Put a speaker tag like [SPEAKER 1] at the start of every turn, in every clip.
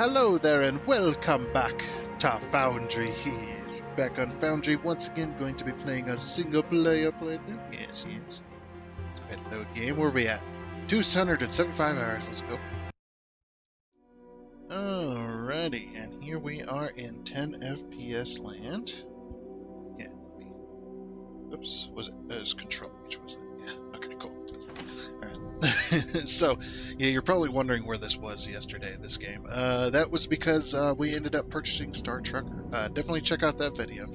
[SPEAKER 1] Hello there and welcome back to Foundry. He's back on Foundry once again, going to be playing a single player playthrough. Yes. Hello game, where we at? 275 hours, let's go. Alrighty, and here we are in 10 FPS land. Yeah, oops, was it control H, wasn't it? Yeah, okay, cool. Alright. So, yeah, you're probably wondering where this was yesterday, this game. That was because we ended up purchasing Star Trucker. Definitely check out that video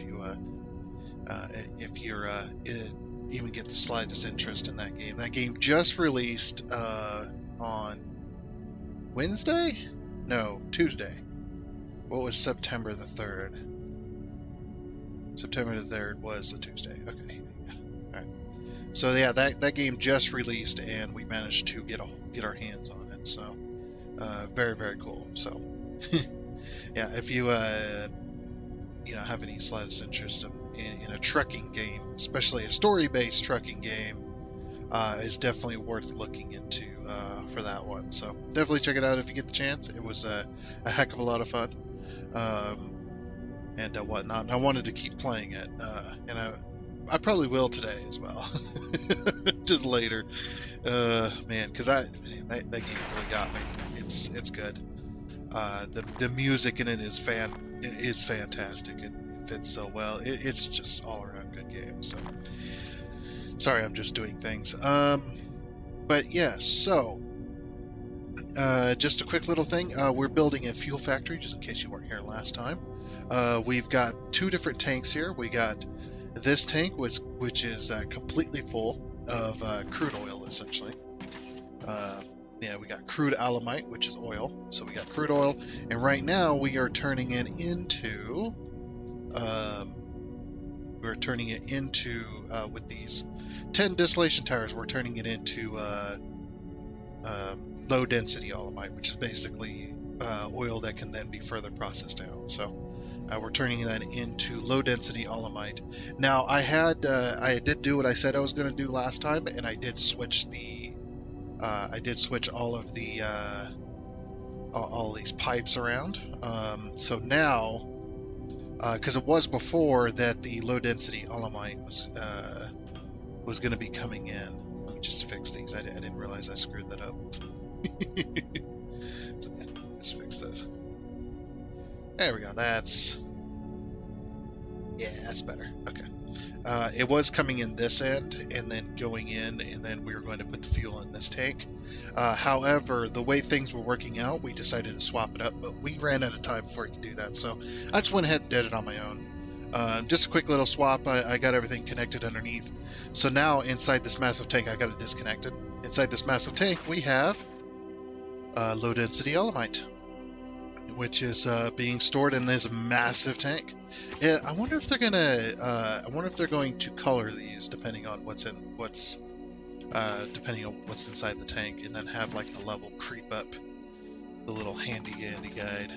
[SPEAKER 1] if you're even get the slightest interest in that game. That game just released on Wednesday? No, Tuesday. What was September the 3rd? September the 3rd was a Tuesday. Okay. Alright. So yeah, that game just released, and we managed to get our hands on it. So very cool. So yeah, if you have any slightest interest in a trucking game, especially a story-based trucking game, is definitely worth looking into for that one. So definitely check it out if you get the chance. It was a heck of a lot of fun, and whatnot. And I wanted to keep playing it, and I probably will today as well, just later. Man, because that game really got me. It's good. The music in it is fantastic. It fits so well. It's just all around good game. So sorry, I'm just doing things. But yeah, so just a quick little thing. We're building a fuel factory, just in case you weren't here last time. We've got two different tanks here. We got this tank, which is completely full of crude oil, essentially. Yeah, we got crude alumite, which is oil. So we got crude oil, and right now we are turning it into with these 10 distillation towers, we're turning it into low density alumite, which is basically oil that can then be further processed down. So we're turning that into low density alumite. Now I did do what I said I was going to do last time, and I did switch all of the all these pipes around. So now, because it was before that the low density alumite was going to be coming in. Let me just fix these. I didn't realize I screwed that up. So, yeah, let's fix those. There we go. That's better. Okay. It was coming in this end and then going in, and then we were going to put the fuel in this tank. However, the way things were working out, we decided to swap it up, but we ran out of time before we could do that, so I just went ahead and did it on my own. Just a quick little swap. I got everything connected underneath. So now inside this massive tank, I got it disconnected. Inside this massive tank, we have low density alumite, which is being stored in this massive tank. Yeah, I wonder if they're going to color these depending on what's inside the tank, and then have like the level creep up the little handy guide.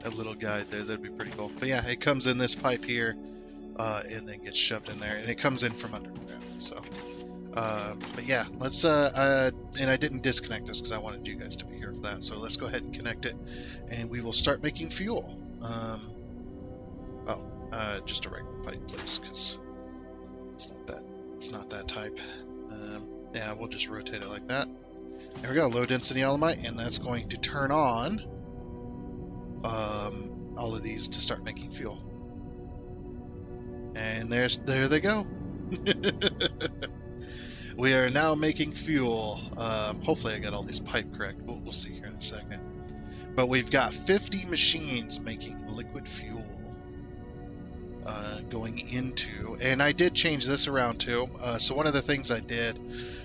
[SPEAKER 1] A little guide there, that'd be pretty cool. But yeah, it comes in this pipe here, and then gets shoved in there, and it comes in from underground. So but yeah, let's and I didn't disconnect this because I wanted you guys to be here for that, so let's go ahead and connect it, and we will start making fuel. Just a regular pipe, please, because it's not that type. Yeah, we'll just rotate it like that. There we go, low density alumite, and that's going to turn on all of these to start making fuel. And there they go. We are now making fuel. Hopefully I got all these pipe correct. We'll see here in a second. But we've got 50 machines making liquid fuel going into, and I did change this around too. So one of the things I did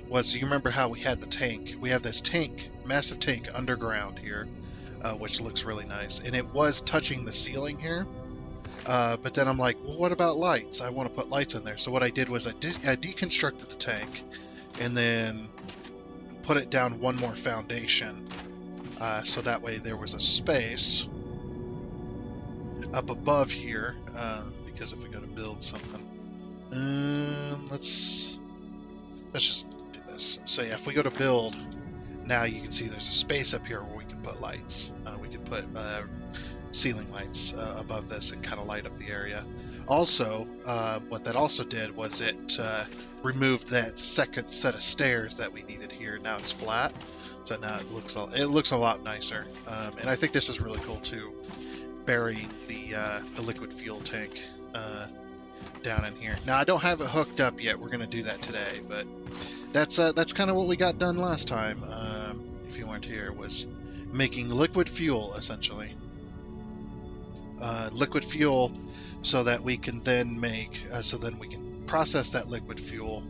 [SPEAKER 1] was, you remember how we had the tank? We have this tank, massive tank underground here, which looks really nice, and it was touching the ceiling here. But then I'm like, well, what about lights? I want to put lights in there. So what I did was I deconstructed the tank, and then put it down one more foundation, so that way there was a space up above here, because if we go to build something, let's just do this. So yeah, if we go to build, now you can see there's a space up here where we can put lights. We can put ceiling lights above this and kind of light up the area. Also, what that also did was it removed that second set of stairs that we needed here. Now it's flat, so now it looks a lot nicer. And I think this is really cool too, burying the liquid fuel tank down in here. Now I don't have it hooked up yet. We're gonna do that today, but that's kind of what we got done last time. If you weren't here, was making liquid fuel essentially. Liquid fuel, so that we can then make, we can process that liquid fuel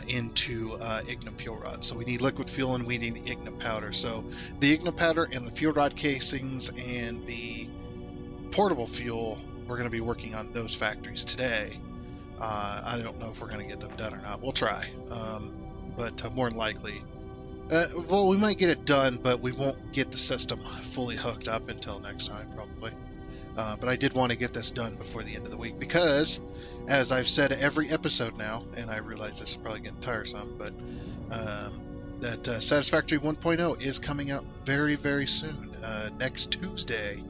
[SPEAKER 1] into ignium fuel rods. So we need liquid fuel and we need ignium powder. So the ignium powder and the fuel rod casings and the portable fuel, we're going to be working on those factories today. I don't know if we're going to get them done or not. We'll try, but more than likely. Well, we might get it done, but we won't get the system fully hooked up until next time, probably. But I did want to get this done before the end of the week because, as I've said every episode now, and I realize this is probably getting tiresome, but that Satisfactory 1.0 is coming out very, very soon, next Tuesday,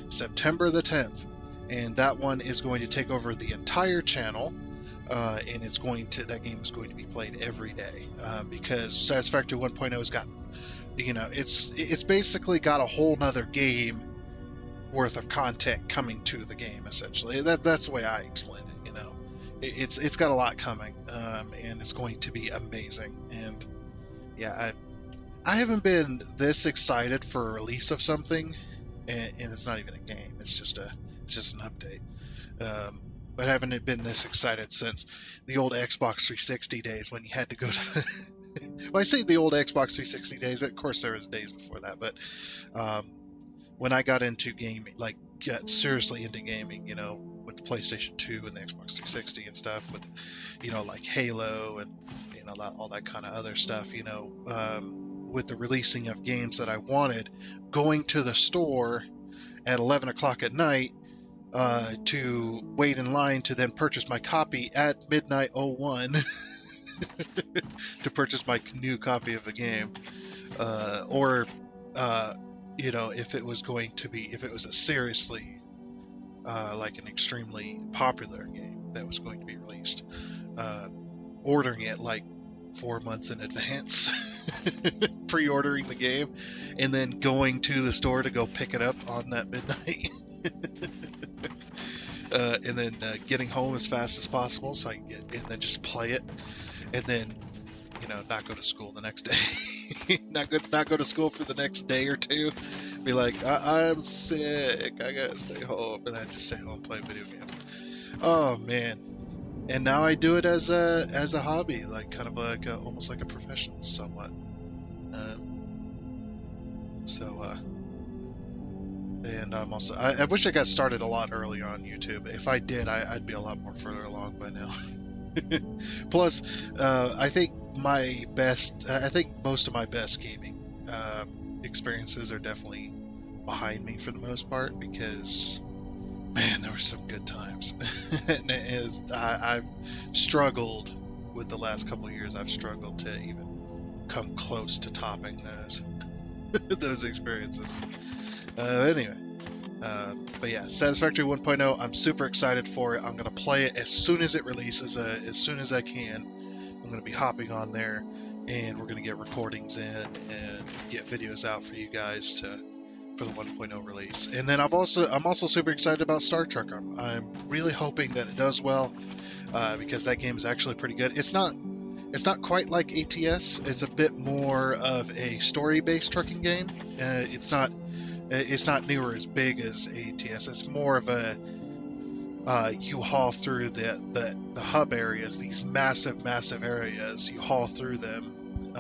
[SPEAKER 1] September the 10th. And that one is going to take over the entire channel, and that game is going to be played every day, because Satisfactory 1.0 has got, it's basically got a whole nother game worth of content coming to the game, essentially. That's the way I explain it. It's got a lot coming, and it's going to be amazing. And yeah, I haven't been this excited for a release of something, and it's not even a game. It's just an update. But I haven't been this excited since the old Xbox 360 days, when you had to go to well, I say the old Xbox 360 days, of course there was days before that, but when I got into gaming, like got seriously into gaming, with the PlayStation 2 and the Xbox 360 and stuff, with, like Halo and, all that kind of other stuff, with the releasing of games that I wanted, going to the store at 11 o'clock at night to wait in line to then purchase my copy at midnight 01 to purchase my new copy of the game, or if it was a seriously like an extremely popular game that was going to be released, ordering it like 4 months in advance, pre-ordering the game, and then going to the store to go pick it up on that midnight. And then getting home as fast as possible so I can and then just play it, and then not go to school the next day. not go to school for the next day or two. Be like, I'm sick, I gotta stay home, and then just stay home and play a video game. Oh man. And now I do it as a hobby, like kind of like almost like a profession, somewhat. And I'm also, I wish I got started a lot earlier on YouTube. If I did, I'd be a lot more further along by now. Plus, I think most of my best gaming experiences are definitely behind me for the most part, because man, there were some good times. And I've struggled with the last couple of years. I've struggled to even come close to topping those experiences. Anyway, but yeah, Satisfactory 1.0, I'm super excited for it. I'm going to play it as soon as it releases, as soon as I can. I'm going to be hopping on there, and we're going to get recordings in and get videos out for you guys for the 1.0 release. And then I'm also super excited about Star Trek. I'm really hoping that it does well, because that game is actually pretty good. It's not quite like ATS. It's a bit more of a story-based trucking game. It's not near as big as ATS. It's more of a you haul through the hub areas, these massive areas. You haul through them,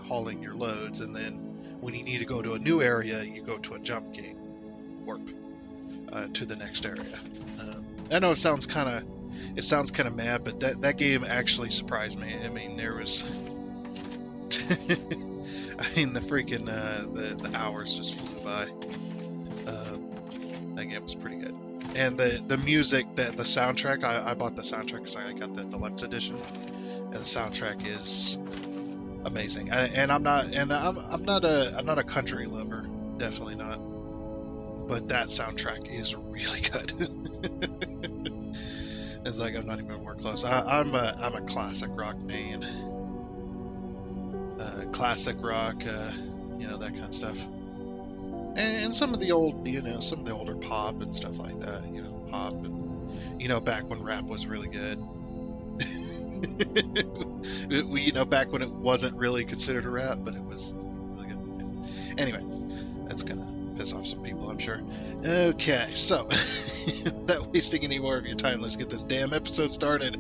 [SPEAKER 1] hauling your loads, and then when you need to go to a new area, you go to a jump gate, warp to the next area. I know it sounds kind of mad, but that game actually surprised me. I mean, there was the freaking the hours just flew by. That game was pretty good. And the music, the soundtrack, I bought the soundtrack because I got the deluxe edition, and the soundtrack is amazing. I'm not a country lover, definitely not. But that soundtrack is really good. It's like I'm not even more close. I'm a classic rock man, classic rock, that kind of stuff, and some of the old, some of the older pop and stuff like that, pop, and back when rap was really good. Back when it wasn't really considered a rap, but it was really good. Anyway, that's gonna piss off some people, I'm sure. Okay, so without wasting any more of your time, let's get this damn episode started.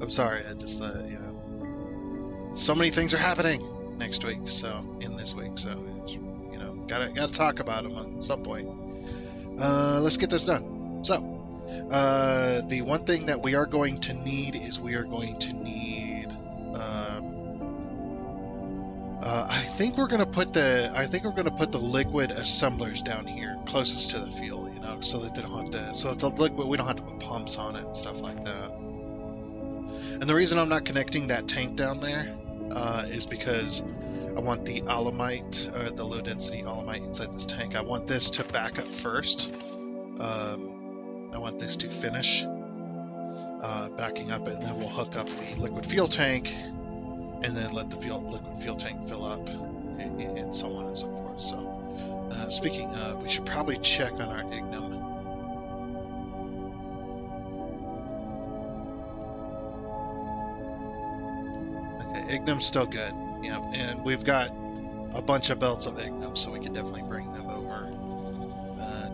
[SPEAKER 1] I'm sorry, I just so many things are happening next week, in this week, so it's, gotta talk about them at some point. Let's get this done. So the one thing that we are going to need is I think we're gonna put the liquid assemblers down here closest to the fuel, so that the liquid, we don't have to put pumps on it and stuff like that. And the reason I'm not connecting that tank down there is because I want the alumite, the low density alumite inside this tank. I want this to back up first. I want this to finish backing up, and then we'll hook up the liquid fuel tank, and then let the liquid fuel tank fill up, and so on and so forth. So, speaking of, we should probably check on our ignum. Okay, ignum's still good. Yeah, and we've got a bunch of belts of ignum, so we can definitely bring them over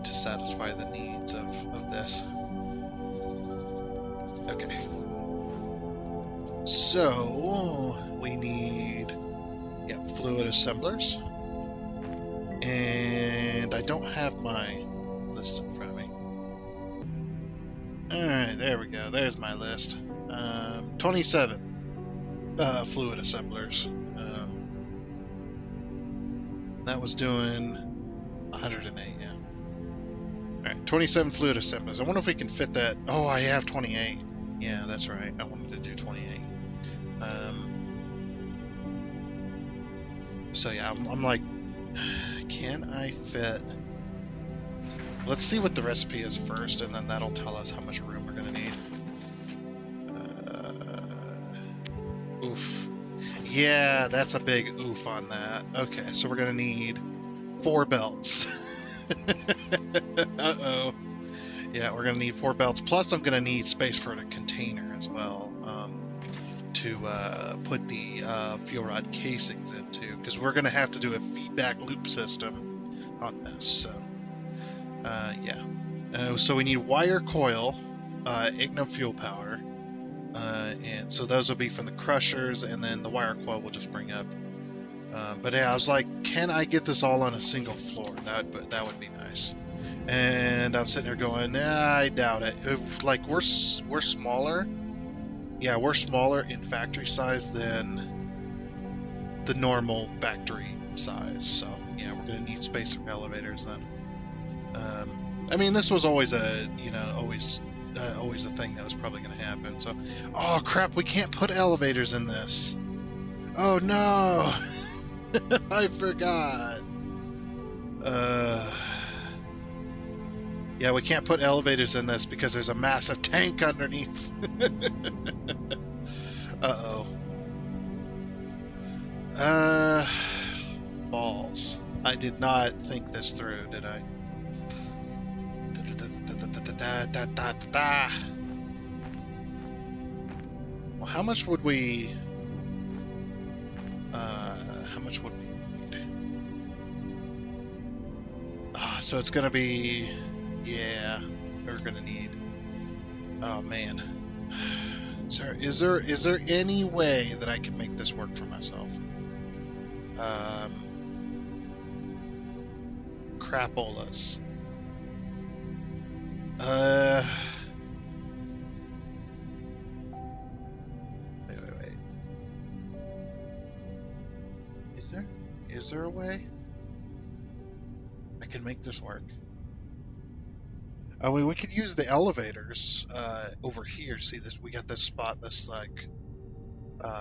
[SPEAKER 1] to satisfy the needs of this. Okay. So we need fluid assemblers, and I don't have my list in front of me. All right, there we go. There's my list. 27 fluid assemblers. That was doing 108. Yeah. All right, 27 fluid assemblers. I wonder if we can fit that. Oh, I have 28. Yeah, that's right. I wanted to do 28. So yeah, I'm like, can I fit? Let's see what the recipe is first, and then that'll tell us how much room we're gonna need. Oof. Yeah, that's a big oof on that. Okay, so we're gonna need 4 belts. Uh-oh. Yeah, we're gonna need 4 belts. Plus, I'm gonna need space for the container as well, to put the fuel rod casings into, because we're gonna have to do a feedback loop system on this. So, yeah. So we need wire coil, ignum fuel power, and so those will be from the crushers, and then the wire coil will just bring up. But yeah, I was like, can I get this all on a single floor? That would be nice. And I'm sitting there going, nah, I doubt it. Like, we're smaller. Yeah, we're smaller in factory size than the normal factory size. So yeah, we're gonna need space for elevators then. I mean, this was always always a thing that was probably gonna happen. So, oh crap, we can't put elevators in this. Oh no, I forgot. Yeah, we can't put elevators in this because there's a massive tank underneath. Uh-oh. Balls. I did not think this through, did I? Well, how much would we need? So it's gonna be, yeah, we're gonna need, oh man. Is there any way that I can make this work for myself? Crapolas. Wait. Is there a way I can make this work? We could use the elevators over here. See this? We got this spot,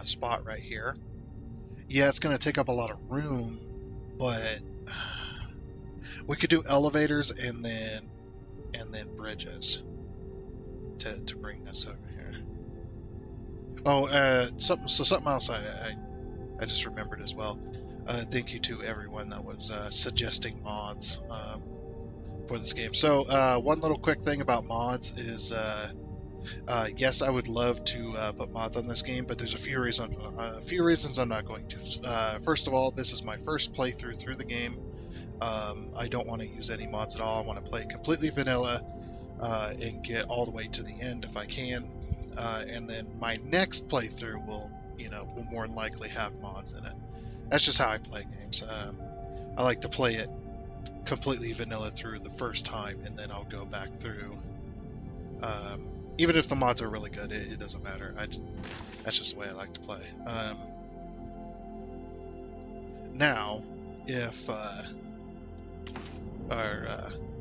[SPEAKER 1] spot right here, Yeah, it's going to take up a lot of room, but we could do elevators and then bridges to bring us over here. Oh, something else I just remembered as well. Thank you to everyone that was suggesting mods for this game. So one little quick thing about mods is yes, I would love to put mods on this game, but there's a few reasons I'm not going to. First of all, this is my first playthrough through the game. I don't want to use any mods at all. I want to play completely vanilla and get all the way to the end if I can. And then my next playthrough will more than likely have mods in it. That's just how I play games. I like to play it completely vanilla through the first time, and then I'll go back through. Even if the mods are really good, it doesn't matter. That's just the way I like to play. Now, if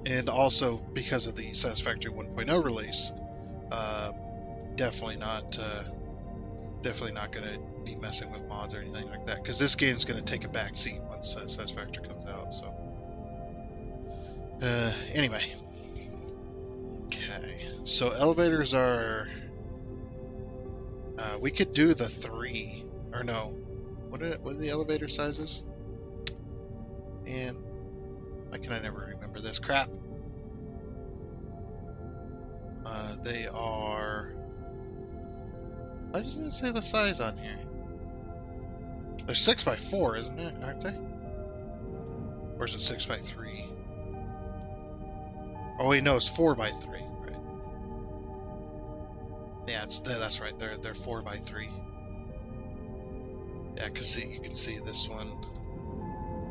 [SPEAKER 1] and also because of the Satisfactory 1.0 release, definitely not going to be messing with mods or anything like that, because this game's going to take a back seat once Satisfactory comes out. So anyway, okay, so elevators are we could do the 3, or no, what are the elevator sizes? And why can I never remember this crap? They are, why doesn't it say the size on here? They're 6x4, isn't it? Aren't they? Or is it 6x3? Oh wait, no, it's 4x3. Right? Yeah, that's right. They're 4x3. Yeah, cause see, you can see this one.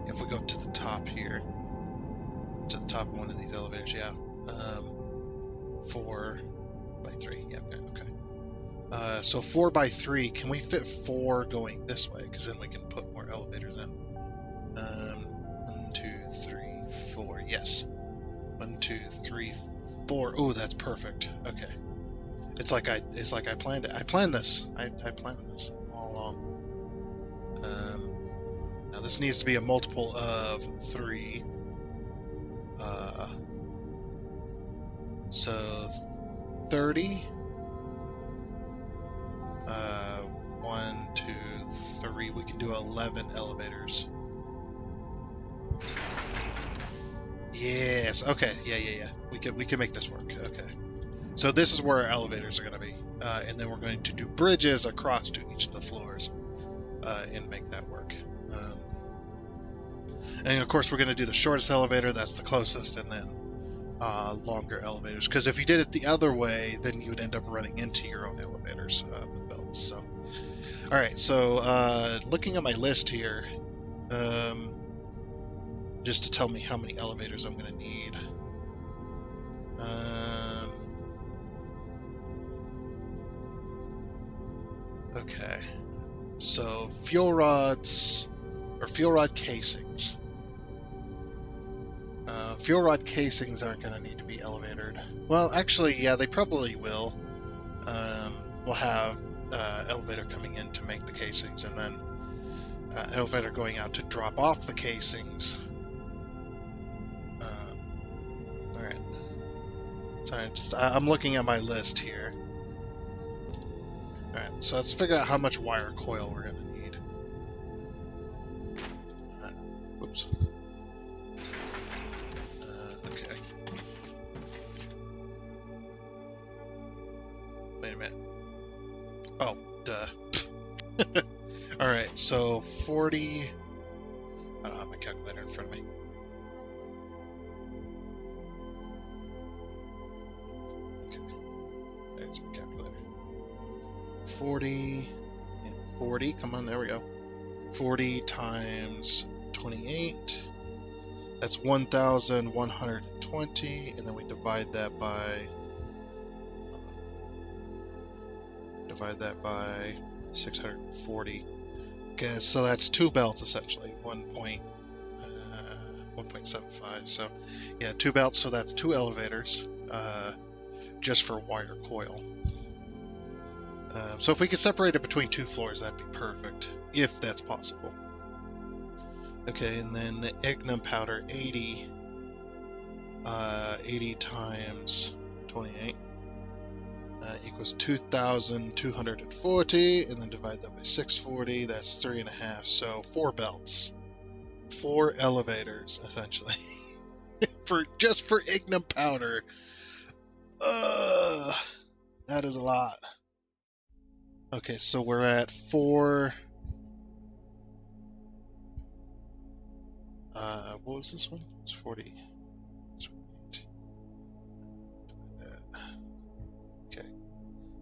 [SPEAKER 1] If we go to the top here, to the top of one of these elevators, yeah, 4x3. Yeah, okay. So 4x3. Can we fit 4 going this way? Because then we can put more elevators in. 1, 2, 3, 4. Yes. 1, 2, 3, 4. Oh, that's perfect. Okay. It's like I planned it. I planned this. I planned this all along. Now this needs to be a multiple of 3. So 30. 1, 2, 3. We can do 11 elevators. Yes. Okay. Yeah. We can make this work. Okay. So this is where our elevators are going to be, and then we're going to do bridges across to each of the floors, and make that work. And of course, we're going to do the shortest elevator. That's the closest, and then longer elevators. Because if you did it the other way, then you would end up running into your own elevators with belts. So, all right. So looking at my list here. Just to tell me how many elevators I'm going to need. Okay, so fuel rods, or fuel rod casings. Fuel rod casings aren't going to need to be elevated. Well, actually, yeah, they probably will. We'll have elevator coming in to make the casings, and then elevator going out to drop off the casings. Alright. So I'm looking at my list here. Alright, so let's figure out how much wire coil we're going to need. Whoops. Okay. Wait a minute. Oh, duh. Alright, so 40... I don't have my calculator in front of me. Okay. There's my calculator. 40... and 40, come on, there we go. 40 times 28. That's 1,120, and then we divide that by 640. Okay, so that's 2 belts essentially, 1.75. So yeah, 2 belts. So that's 2 elevators, just for wire coil. So if we could separate it between 2 floors, that'd be perfect, if that's possible. Okay, and then the ignum powder, 80. 80 times 28 equals 2,240, and then divide that by 640. That's 3.5. So 4 belts, 4 elevators, essentially, for ignum powder. That is a lot. Okay, so we're at 4. What was this one? It's 40. Okay,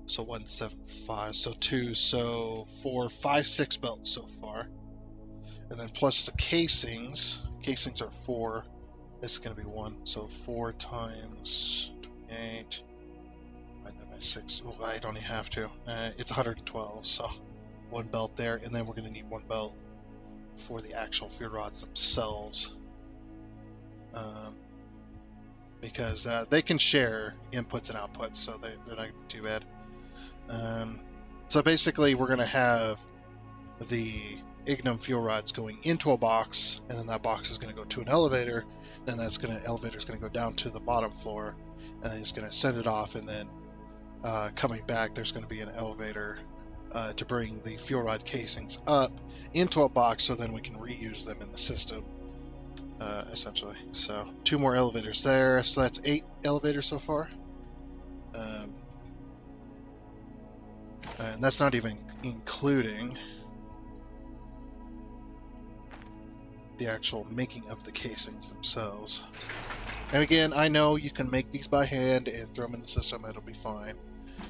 [SPEAKER 1] so 175. So 2. So 4, 5, 6 belts so far, and then plus the casings. Casings are 4. This is going to be 1. So 4 times 28. Divide that by 6. Oh, I don't even have to. It's 112. So 1 belt there, and then we're going to need 1 belt for the actual fuel rods themselves, because they can share inputs and outputs, so they're not going to be too bad. So basically, we're going to have the ignum fuel rods going into a box, and then that box is going to go to an elevator. Then elevator's going to go down to the bottom floor, and then it's going to send it off, and then coming back, there's going to be an elevator to bring the fuel rod casings up into a box, so then we can reuse them in the system, essentially. So 2 more elevators there, so that's 8 elevators so far. And that's not even including the actual making of the casings themselves. And again, I know you can make these by hand and throw them in the system, it'll be fine,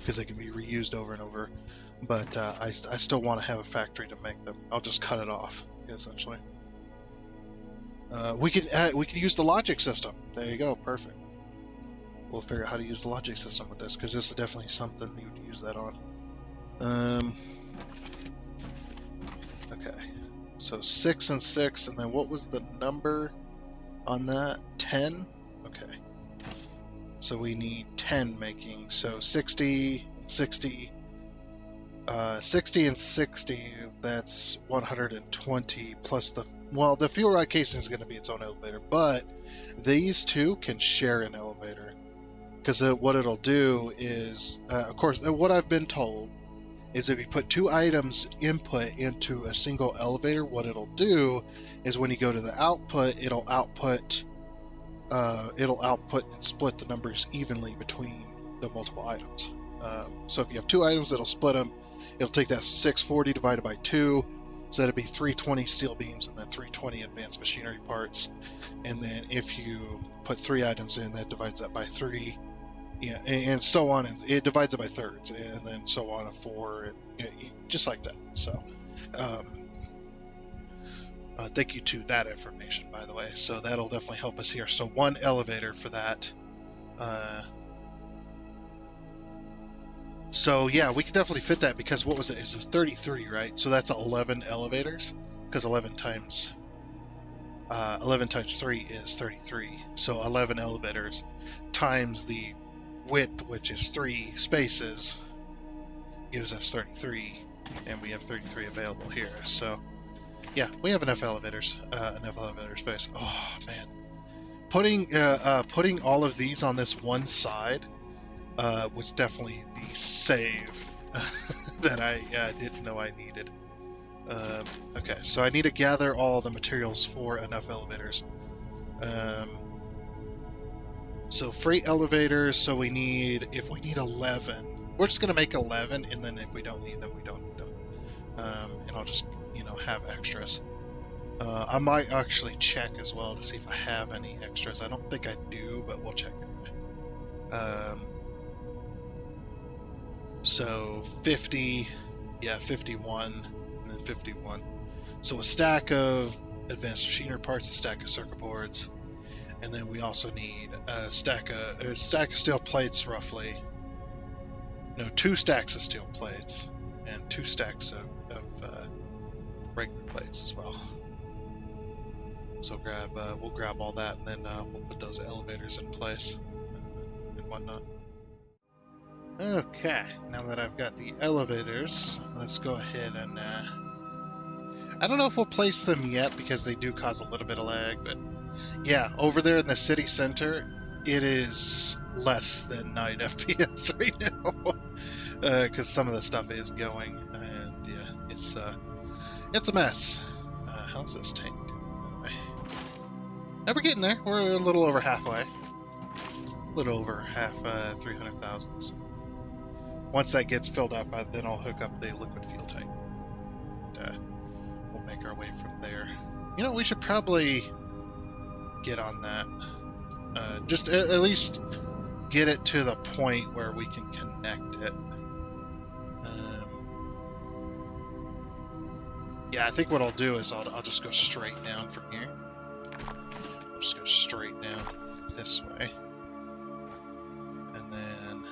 [SPEAKER 1] because they can be reused over and over. But I still want to have a factory to make them. I'll just cut it off, essentially. We could use the logic system. There you go, perfect. We'll figure out how to use the logic system with this, because this is definitely something you would use that on. Okay, so 6 and 6, and then what was the number on that? 10? Okay. So we need 10 making, so 60 and 60. 60 and 60, that's 120, plus the fuel rod casing is going to be its own elevator, but these 2 can share an elevator, because what it'll do is, of course, what I've been told is if you put 2 items input into a single elevator, what it'll do is when you go to the output, it'll output and split the numbers evenly between the multiple items. So if you have 2 items, it'll split them. It'll take that 640 divided by 2, so that'd be 320 steel beams and then 320 advanced machinery parts. And then if you put 3 items in, that divides that by 3, and so on. And it divides it by thirds, and then so on, a 4, and just like that. So, thank you to that information, by the way. So that'll definitely help us here. So 1 elevator for that. So yeah, we can definitely fit that, because what was it? It was 33, right? So that's 11 elevators, because 11 times 3 is 33. So 11 elevators times the width, which is 3 spaces, gives us 33, and we have 33 available here. So yeah, we have enough elevators, enough elevator space. Oh man, putting all of these on this one side was definitely the save that I didn't know I needed. Okay, so I need to gather all the materials for enough elevators. So freight elevators, so if we need 11, we're just going to make 11, and then if we don't need them, we don't need them. And I'll just, have extras. I might actually check as well to see if I have any extras. I don't think I do, but we'll check anyway. So 50, 51, and then 51. So a stack of advanced machinery parts, a stack of circuit boards, and then we also need a stack of steel plates, roughly. No, 2 stacks of steel plates, and 2 stacks of regular plates as well. So we'll grab all that, and then we'll put those elevators in place and whatnot. Okay, now that I've got the elevators, let's go ahead and I don't know if we'll place them yet because they do cause a little bit of lag, but yeah, over there in the city center, it is less than 9 FPS right now because some of the stuff is going, and yeah, it's a mess. How's this tank doing, by the way? Now we're getting there. We're a little over halfway. A little over half 300,000. So once that gets filled up, then I'll hook up the liquid fuel tank. And, we'll make our way from there. You know, we should probably get on that. Just at least get it to the point where we can connect it. Yeah, I think what I'll do is I'll just go straight down from here. I'll just go straight down this way. And then...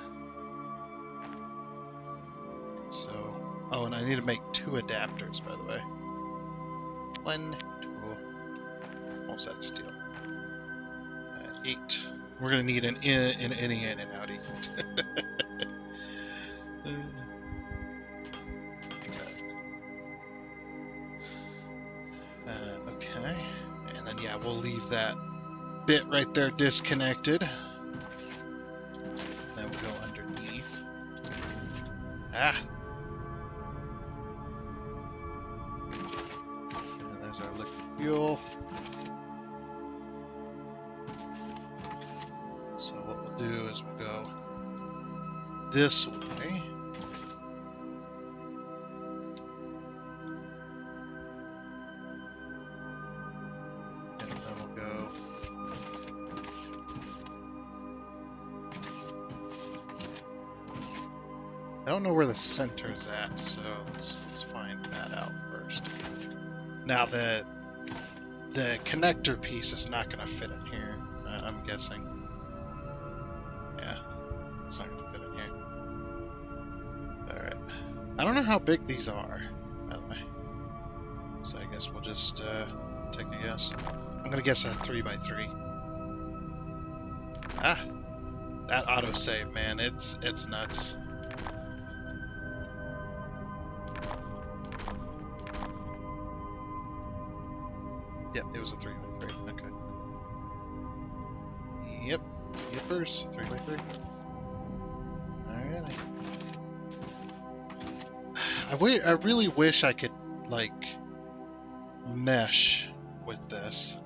[SPEAKER 1] So... Oh, and I need to make 2 adapters, by the way. 1, 2... Almost out of steel. 8. We're going to need an in and an outie. Okay. And then, yeah, we'll leave that bit right there disconnected. Then we'll go underneath. Ah! And there's our liquid fuel. So what we'll do is we'll go this way. And then we'll go... I don't know where the center's at, so let's find that out first. Now the connector piece is not going to fit in here, I'm guessing. Yeah, it's not going to fit in here. Alright. I don't know how big these are, by the way. So I guess we'll just take a guess. I'm going to guess a 3x3. Ah! That autosave, man, it's nuts. Yep, it was a 3x3. Okay. Yep. Yippers. 3x3. Alrighty. I really wish I could, like, mesh with this.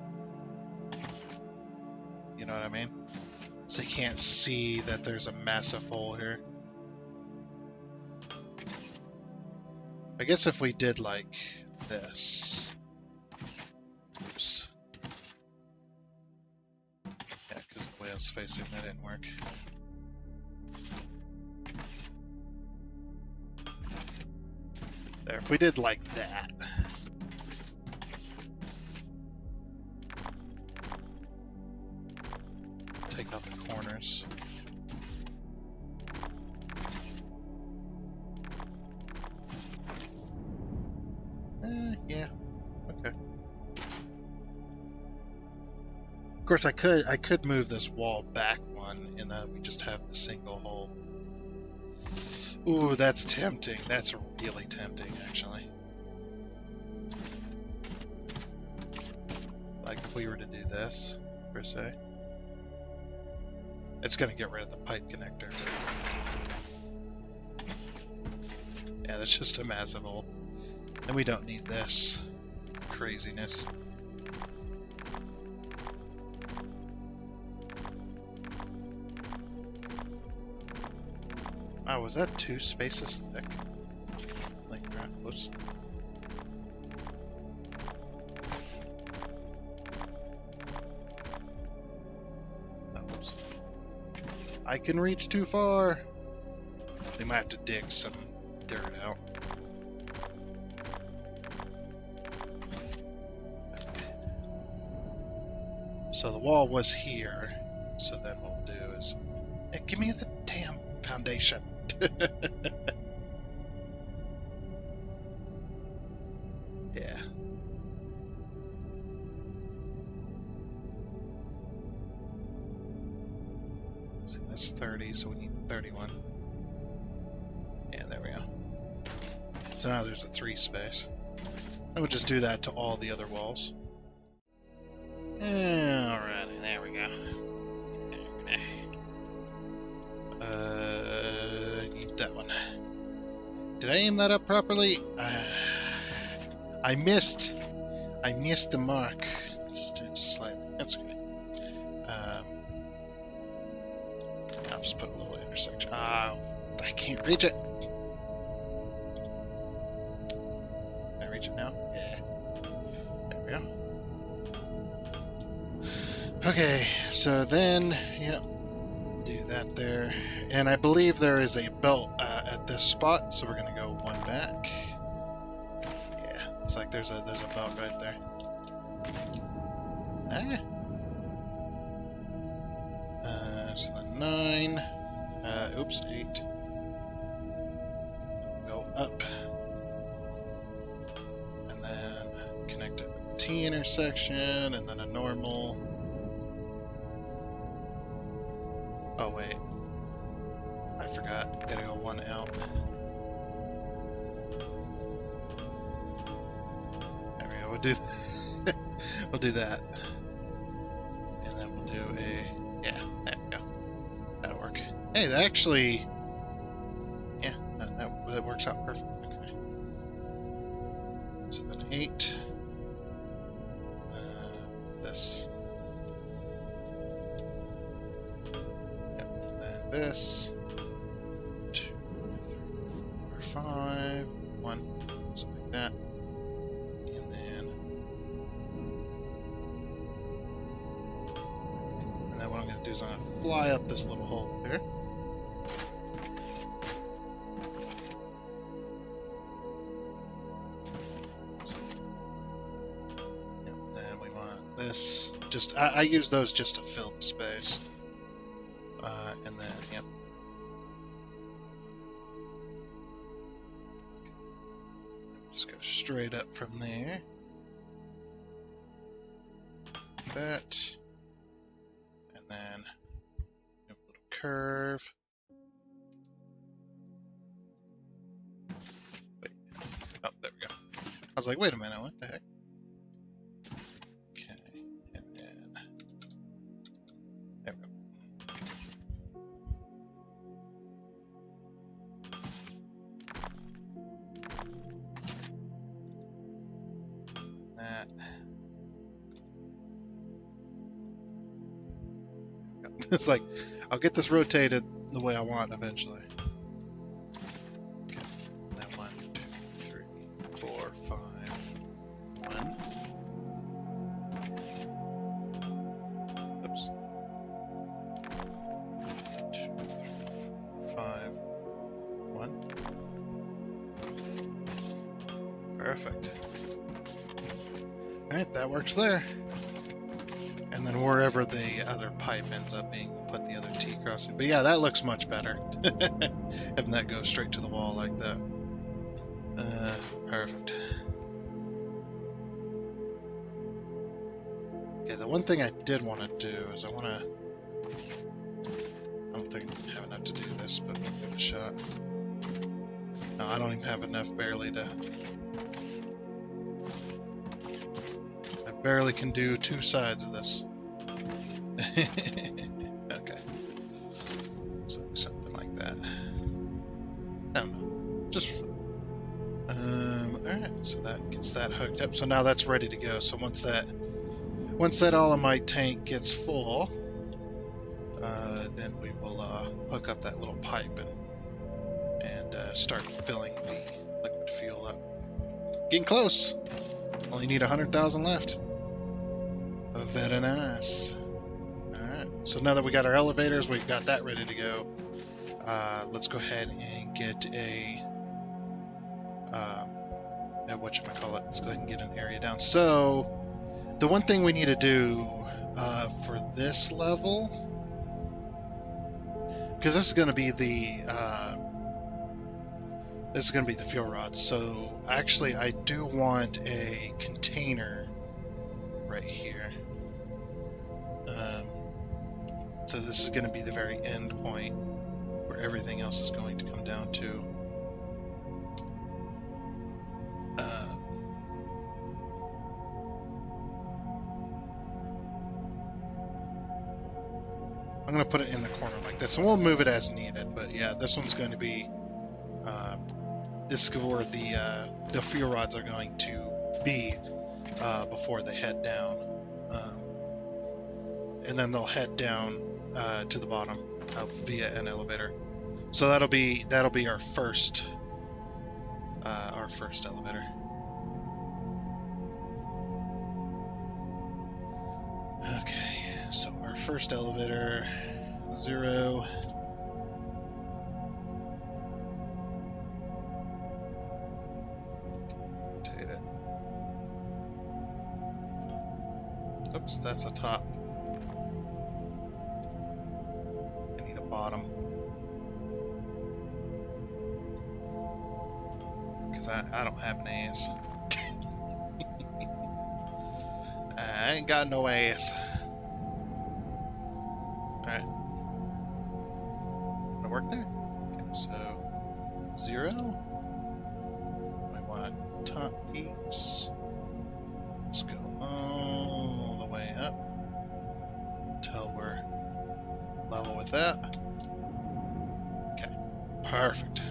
[SPEAKER 1] You know what I mean? So you can't see that there's a massive hole here. I guess if we did, like, this... Oops. Yeah, because the way I was facing, that didn't work. There, if we did like that. Take out the corners. Yeah. Okay. Of course, I could move this wall back one, and then we just have the single hole. Ooh, that's tempting. That's really tempting, actually. Like if we were to do this, per se. It's gonna get rid of the pipe connector. Yeah, that's just a massive hole. And we don't need this craziness. Wow, was that 2 spaces thick? Like, whoops. Oh, whoops. I can reach too far. We might have to dig some dirt out. Okay. So the wall was here. So then what we'll do is... Hey, give me the damn foundation. Yeah. So that's 30, so we need 31. So now there's a 3 space. I would just do that to all the other walls. Alrighty, there we go. Need that one. Did I aim that up properly? I missed the mark. Just slightly. That's good. I'll just put a little intersection. I can't reach it. Can I reach it now? Yeah. There we go. Okay, so then, yep, do that there. And I believe there is a belt at this spot, so we're gonna go 1 back. Yeah, it's like there's a belt right there. So then 9. Oops, 8. Go up. And then connect it with the T intersection, and then a normal. Oh, wait. I forgot. Gotta go 1 out. There we go. We'll do we'll do that. And then we'll do a... Yeah, there we go. That'll work. Hey, that actually... Yeah, that works out perfect. Okay. So then 8. This. Yep, and then this. 2, 3, 4, 5. 1. Something like that. What I'm going to do is I'm going to fly up this little hole here. And then we want this. Just I use those just to fill the space. And then, yep. Just go straight up from there. Like that. Then a little curve. Wait. Oh, there we go. I was like, wait a minute, what the heck? Okay, and then there we go. That. It's like, I'll get this rotated the way I want eventually. Okay. Then 1, 2, 3, 4, 5. 1. Oops. 2, 3, 4, 5. 1. Perfect. Alright, that works there. And then wherever the other pipe ends up being, put the other T across it. But yeah, that looks much better. Having that go straight to the wall like that. Perfect. Okay, the one thing I did want to do is I don't think I have enough to do this, but we'll give it a shot. No, I don't even have enough barely to... Barely can do 2 sides of this. Okay. So something like that. I don't know. Just alright, so that gets that hooked up. So now that's ready to go. So once that Alumite tank gets full, then we will hook up that little pipe and start filling the liquid fuel up. Getting close. Only need 100,000 left. Very nice. Alright, so now that we got our elevators, we've got that ready to go. Let's go ahead and get a whatchamacallit, let's go ahead and get an area down. So, the one thing we need to do for this level, because this is going to be the fuel rods. So actually, I do want a container right here. So this is going to be the very end point where everything else is going to come down to. I'm going to put it in the corner like this, and we'll move it as needed. But yeah, this one's going to be, this is where the fuel rods are going to be before they head down. And then they'll head down to the bottom via an elevator. So that'll be our first elevator. Okay, so our first elevator, 0. Rotate it. Oops, that's a top. I need a bottom. Because I don't have an ass. I ain't got no ass. Alright. Gonna work there? Okay, so 0. I want top piece. Let's go all the way up until we're level with that. Okay, perfect.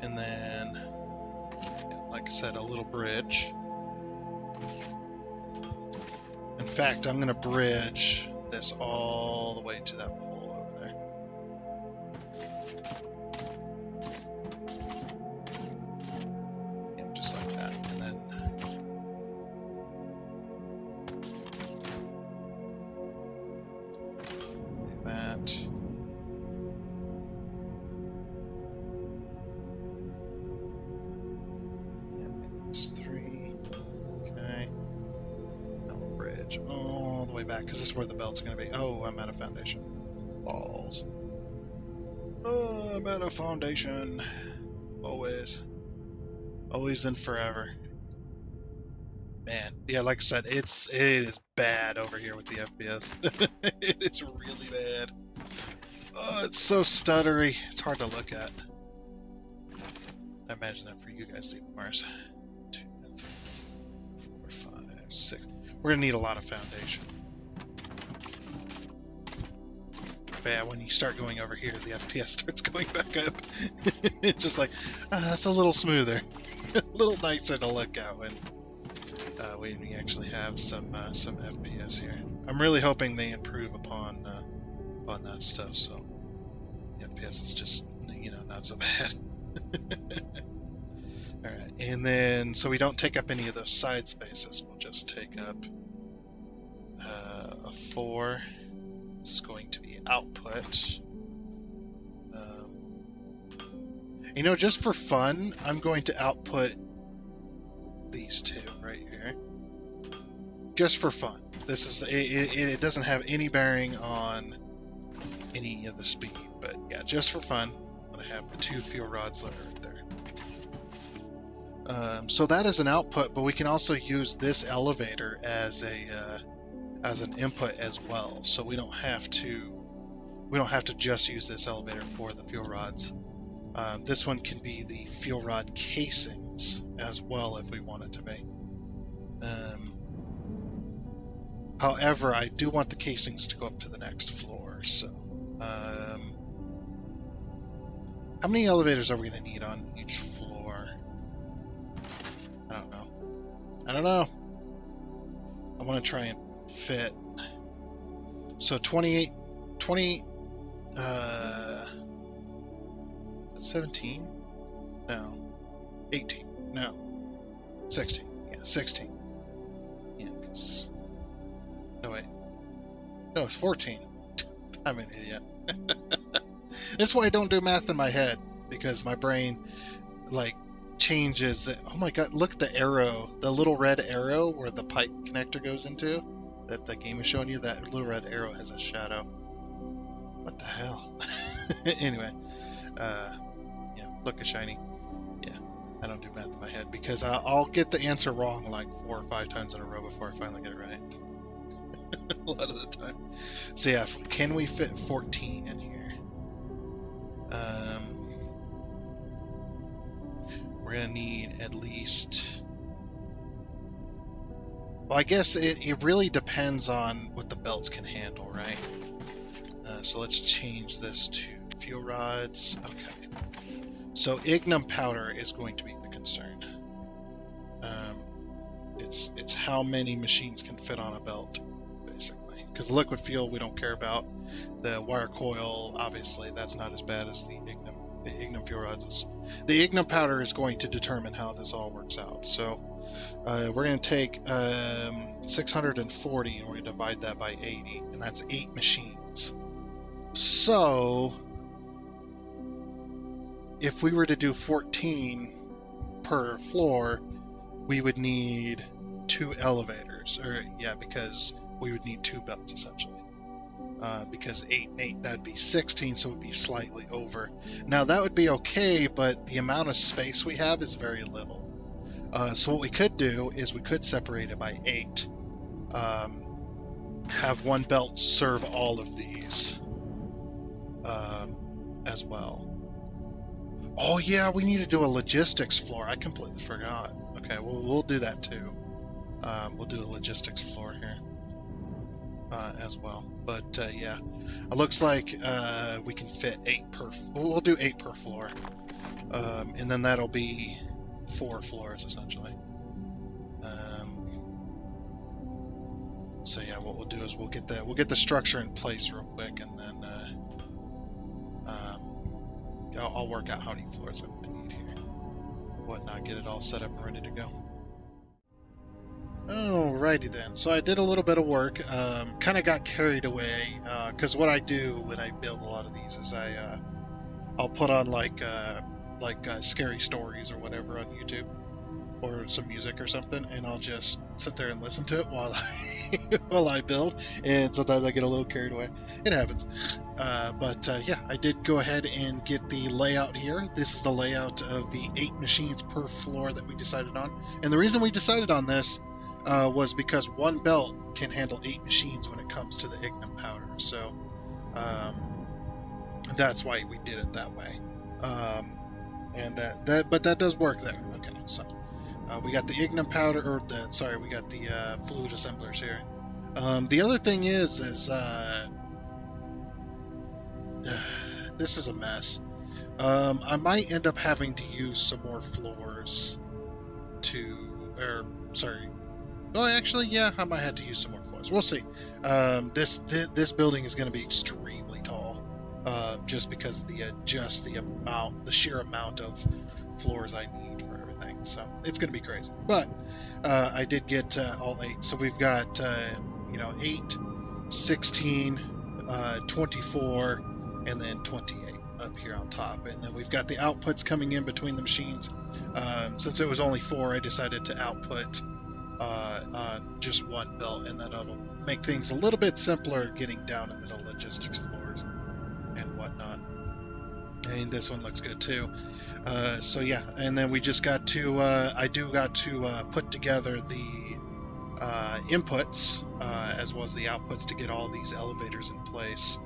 [SPEAKER 1] And then, like I said, a little bridge. In fact, I'm going to bridge this all the way to that pole over there. Yeah, just like that. And then like that. It's 3. Okay. Now we'll bridge all the way back because this is where the belt's going to be. Oh, I'm out of foundation. Balls. Oh, I'm out of foundation. Always. Always and forever. Man, yeah, like I said, it is bad over here with the FPS. It is really bad. Oh, it's so stuttery. It's hard to look at. I imagine that for you guys even worse. 2, 3, 4, 5, 6. We're gonna need a lot of foundation. But yeah, when you start going over here, the FPS starts going back up. It's just like, it's a little smoother, a little nicer to look at when we actually have some FPS here. I'm really hoping they improve upon that stuff, so the FPS is just not so bad. All right, and then so we don't take up any of those side spaces. We'll just take up a 4. This is going to be output. Just for fun, I'm going to output these two right here. Just for fun. This is it doesn't have any bearing on any of the speed, but yeah, just for fun, I'm gonna have the 2 fuel rods that are right there. So that is an output, but we can also use this elevator as an input as well. So we don't have to just use this elevator for the fuel rods. This one can be the fuel rod casings as well if we want it to be. However, I do want the casings to go up to the next floor. So, how many elevators are we going to need on each floor? I don't know. I want to try and fit. So 28, 17? No. 18? No. 16. Yeah, 16. Yeah, because... No, wait. No, it's 14. I'm an idiot. That's why I don't do math in my head, because my brain, changes. Oh my god, look at the arrow. The little red arrow where the pipe connector goes into, that the game is showing you, that little red arrow has a shadow. What the hell? Anyway, look at shiny. Yeah, I don't do math in my head because I'll get the answer wrong like 4 or 5 times in a row before I finally get it right. A lot of the time. So yeah, can we fit 14 in here? We're gonna need at least... Well, I guess it really depends on what the belt belts can handle, right? So let's change this to fuel rods. Okay. So ignum powder is going to be the concern. It's how many machines can fit on a belt, basically. Because liquid fuel we don't care about. The wire coil, obviously, that's not as bad as the ignum. The ignum fuel rods is. The ignum powder is going to determine how this all works out. So we're going to take 640 and we're going to divide that by 80, and that's 8 machines. So if we were to do 14 per floor, we would need 2 elevators, because we would need 2 belts essentially. Because 8 and 8, that'd be 16, so it would be slightly over. Now that would be okay, but the amount of space we have is very little. So what we could do is we could separate it by 8. Have one belt serve all of these as well. Oh yeah, we need to do a logistics floor. I completely forgot. Okay, we'll do that too. We'll do a logistics floor here as well. But yeah, it looks like we can fit 8 per. We'll do 8 per floor, and then that'll be 4 floors essentially. So yeah, what we'll do is we'll get the structure in place real quick, and then I'll work out how many floors I'm gonna need here, whatnot, get it all set up and ready to go. Alrighty then. So I did a little bit of work. Kind of got carried away because what I do when I build a lot of these is I'll put on like scary stories or whatever on YouTube, or some music or something, and I'll just sit there and listen to it while I build, and sometimes I get a little carried away. It happens. But yeah, I did go ahead and get the layout here. This is the layout of the 8 machines per floor that we decided on. And the reason we decided on this was because one belt can handle 8 machines when it comes to the ignum powder. So that's why we did it that way. And but that does work there. Okay, so we got the ignum powder, we got the fluid assemblers here. The other thing is this is a mess. I might end up having to use some more floors actually, yeah, I might have to use some more floors. We'll see. This building is going to be extremely tall, just because of the sheer amount of floors I need for everything. So it's going to be crazy. But I did get all 8. So we've got 8, 16, 24, and then 28 up here on top. And then we've got the outputs coming in between the machines. Since it was only 4, I decided to output just one belt, and then it'll make things a little bit simpler getting down into the logistics floors and whatnot. And this one looks good too. So yeah, and then we just got to I got to put together the inputs as well as the outputs to get all these elevators in place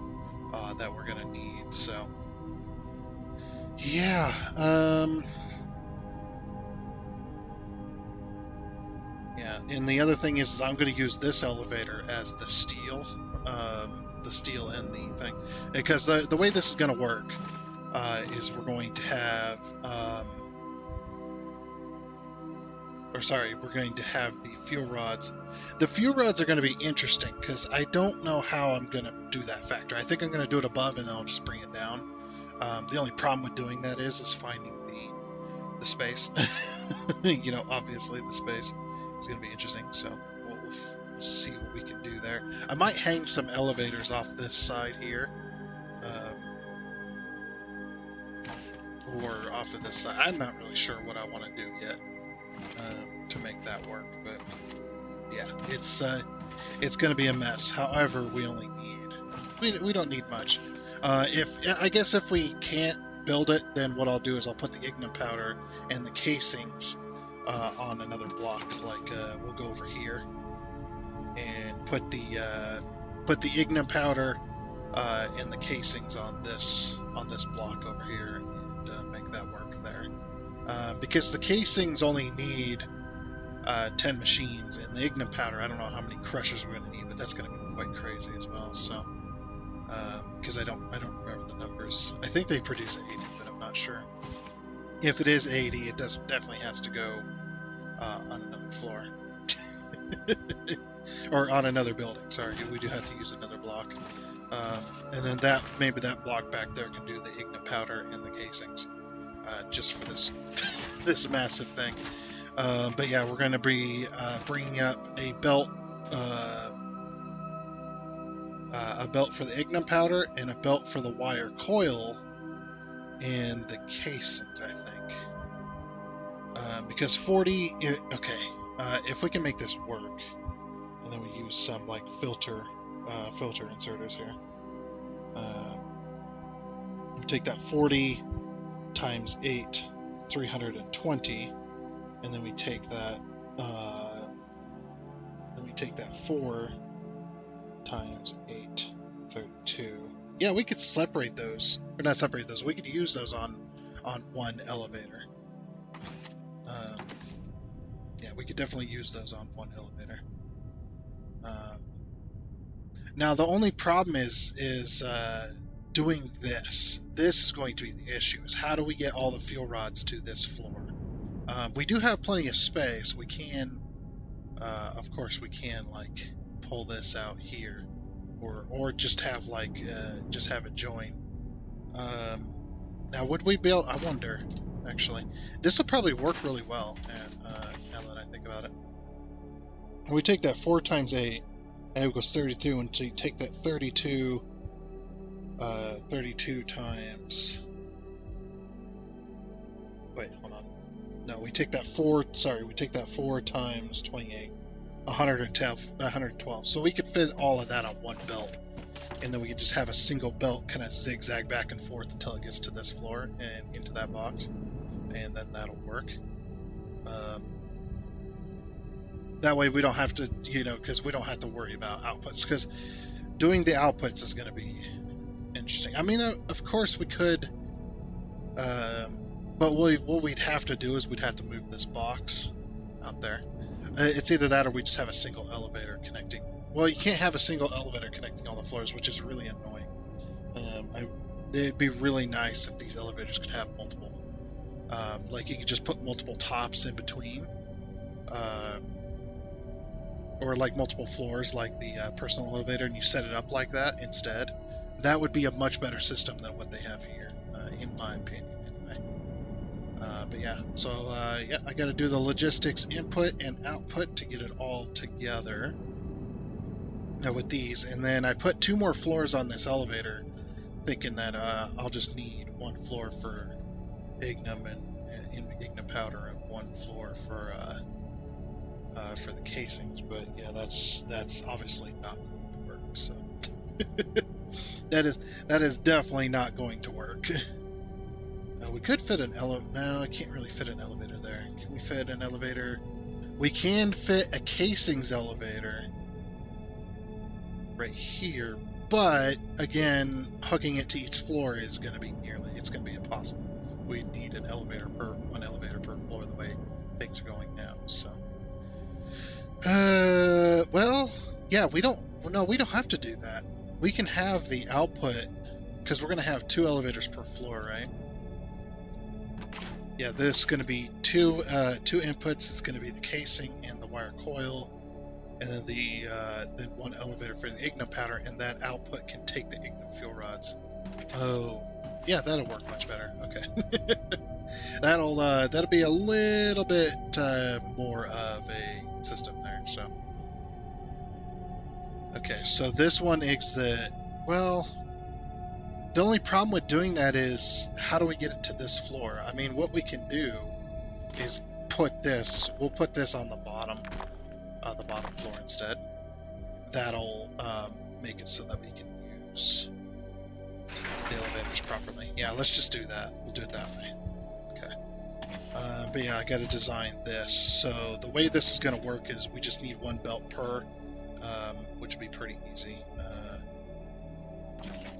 [SPEAKER 1] that we're gonna need. So yeah, yeah, and the other thing is I'm going to use this elevator as the steel and the thing, because the way this is going to work is we're going to have we're going to have the fuel rods. The fuel rods are going to be interesting because I don't know how I'm going to do that factor. I think I'm going to do it above and then I'll just bring it down. The only problem with doing that is finding the space. Obviously the space is going to be interesting. So we'll see what we can do there. I might hang some elevators off this side here, or off of this side. I'm not really sure what I want to do yet to make that work, but yeah, it's going to be a mess. However, we don't need much. If we can't build it, then what I'll do is I'll put the ignum powder and the casings on another block. Like we'll go over here and put the ignum powder and the casings on this block over here, and make that work there. Because the casings only need 10 machines, and the ignium powder, I don't know how many crushers we're going to need, but that's going to be quite crazy as well. So, because I don't remember the numbers. I think they produce 80, but I'm not sure. If it is 80, it definitely has to go on another floor. Or on another building, sorry. We do have to use another block. And then maybe that block back there can do the ignium powder and the casings. Just for this this massive thing. But yeah, we're going to be bringing up a belt for the ignium powder and a belt for the wire coil and the casings, I think. Because 40, okay, if we can make this work, and then we use some like filter inserters here. We take that 40 times 8, 320, and then we take that 4 times 8, 32. Yeah, we could separate those, or not separate those. We could use those on one elevator. Yeah, we could definitely use those on one elevator. Now the only problem is doing this. This is going to be the issue. Is how do we get all the fuel rods to this floor? We do have plenty of space. We can, of course, we can like pull this out here, or just have like just have it join. Now, would we be able? I wonder. Actually, this will probably work really well. Now that I think about it, when we take that 4 times 8, and it equals 32, and so you take that 32 times. Wait, hold on. No, we take that 4. Sorry, we take that 4 times 28, 112. So we could fit all of that on one belt, and then we could just have a single belt kind of zigzag back and forth until it gets to this floor and into that box, and then that'll work. That way we don't have to, because we don't have to worry about outputs, because doing the outputs is going to be interesting. I mean, of course we could, but what we'd have to do is we'd have to move this box out there. It's either that or we just have a single elevator connecting. Well, you can't have a single elevator connecting all the floors, which is really annoying. It'd be really nice if these elevators could have multiple, like you could just put multiple tops in between, or like multiple floors like the personal elevator, and you set it up like that instead. That would be a much better system than what they have here, in my opinion, anyway. But yeah, so yeah, I got to do the logistics input and output to get it all together with these, and then I put 2 more floors on this elevator, thinking that I'll just need 1 floor for ignium and ignium powder, and 1 floor for the casings. But yeah, that's obviously not going to work. So that is definitely not going to work. We could fit an elevator. No, I can't really fit an elevator there. Can we fit an elevator? We can fit a casings elevator right here, but again, hooking it to each floor is going to be it's going to be impossible. We need one elevator per floor the way things are going now. So, well, yeah, we don't have to do that. We can have the output, because we're going to have 2 elevators per floor, right? Yeah, this is going to be two inputs. It's going to be the casing and the wire coil, and then then 1 elevator for the ignium powder, and that output can take the ignium fuel rods. Oh, yeah, that'll work much better. Okay, that'll be a little bit more of a system there. So, okay, so this one is the only problem with doing that is, how do we get it to this floor? I mean, what we can do is we'll put this on the bottom floor instead. That'll make it so that we can use the elevators properly. Yeah, let's just do that. We'll do it that way. Okay. But yeah, I got to design this. So the way this is going to work is we just need 1 belt per, which would be pretty easy.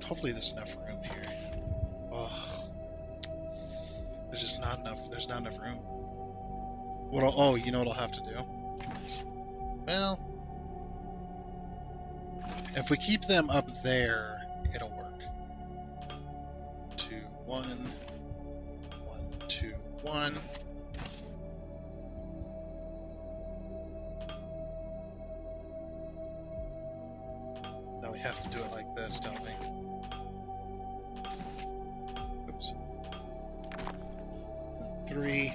[SPEAKER 1] Hopefully there's enough room here. Oh, there's not enough room. Oh, you know what I'll have to do? Well, if we keep them up there, it'll work. 2, 1, 1, 2, 1. Now we have to do it like this, don't we? Oops. 3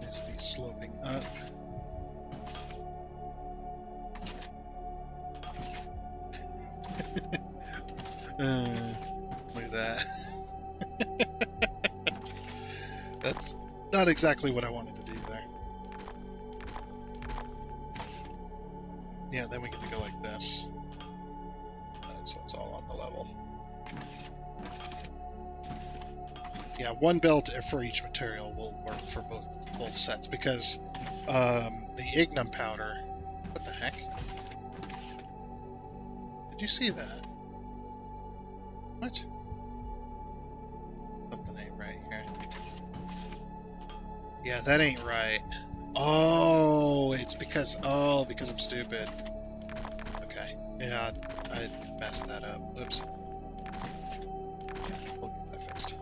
[SPEAKER 1] needs to be sloping up. Look at that. That's not exactly what I wanted to do there. Yeah, then we get to go like this. So it's all on the level. Yeah, one belt for each material will work for both sets because the ignum powder. What the heck? Did you see that? What? Something ain't right here. Yeah, that ain't right. Oh, it's because I'm stupid. Okay. Yeah, I messed that up. Oops. We'll get that fixed.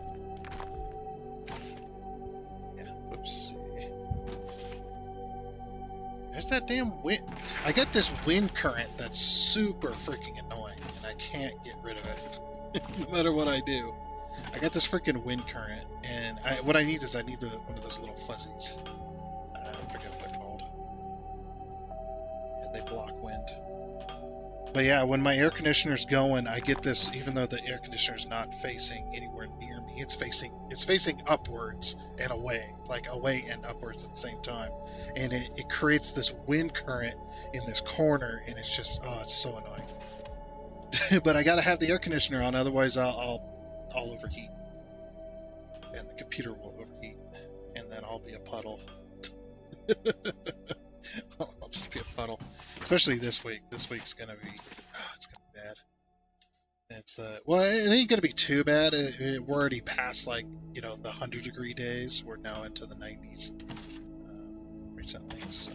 [SPEAKER 1] Yeah, whoops. There's that damn wind. I get this wind current that's super freaking annoying, and I can't get rid of it. No matter what I do. I got this freaking wind current, and what I need is one of those little fuzzies. I forget what they're called. And they block wind. But yeah, when my air conditioner's going, I get this, even though the air conditioner's not facing anywhere near me, it's facing upwards and away, like away and upwards at the same time. And it creates this wind current in this corner, and it's just, it's so annoying. But I gotta have the air conditioner on, otherwise I'll overheat. And the computer will overheat. And then I'll be a puddle. I'll just be a puddle. Especially this week. This week's gonna be, it's gonna be bad. It's, well, it ain't gonna be too bad. We're already past, like, the 100-degree days. We're now into the 90s recently, so.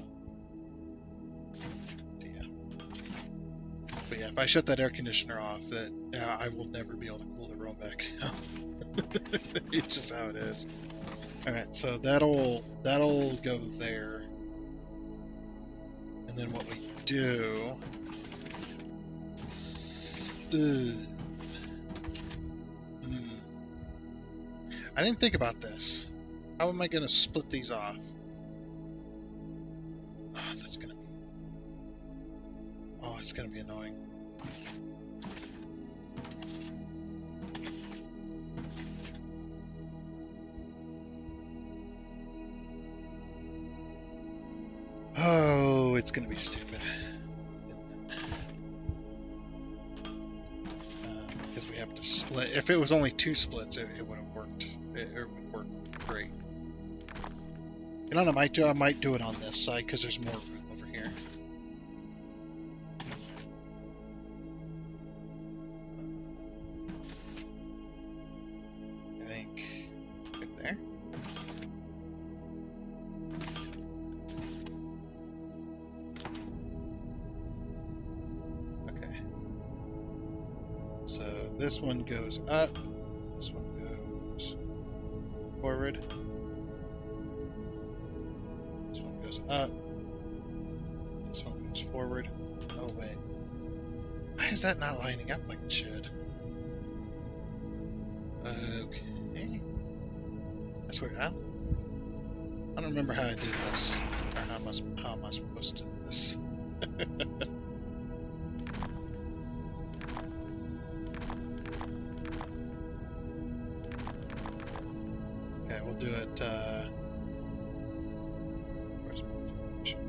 [SPEAKER 1] But yeah, if I shut that air conditioner off, I will never be able to cool the room back down. It's just how it is. All right, so that'll go there, and then what we do? I didn't think about this. How am I going to split these off? Oh, that's gonna be. Oh, it's gonna be annoying. Oh, it's gonna be stupid. Because we have to split. If it was only 2 splits, it would have worked. It would work great. You know what I might do? I might do it on this side because there's more room over here. I think right there. Okay. So this one goes up. This one goes forward. This one goes up. This one goes forward. Oh wait. Why is that not lining up like it should? Okay. That's weird, huh? I don't remember how I do this. Or how am I supposed to do this? Okay, we'll do it, where's my information?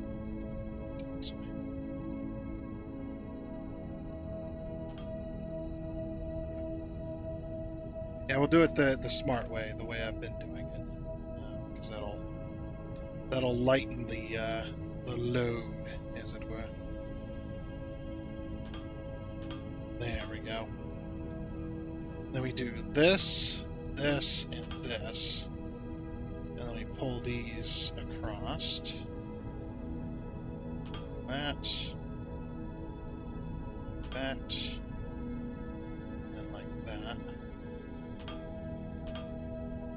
[SPEAKER 1] This way. Yeah, we'll do it the smart way, the way I've been doing it, because that'll lighten the load, as it were. There we go. Then we do this, this, and this, and then we pull these across. That. That. And like that.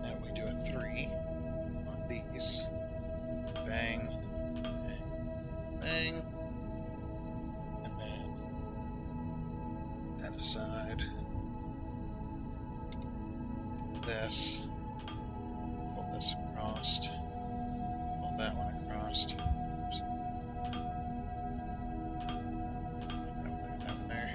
[SPEAKER 1] And we do a 3 on these. Bang. Bang. Bang. And then that aside. This. Pull this across. Pull that one across. Oops. That one there.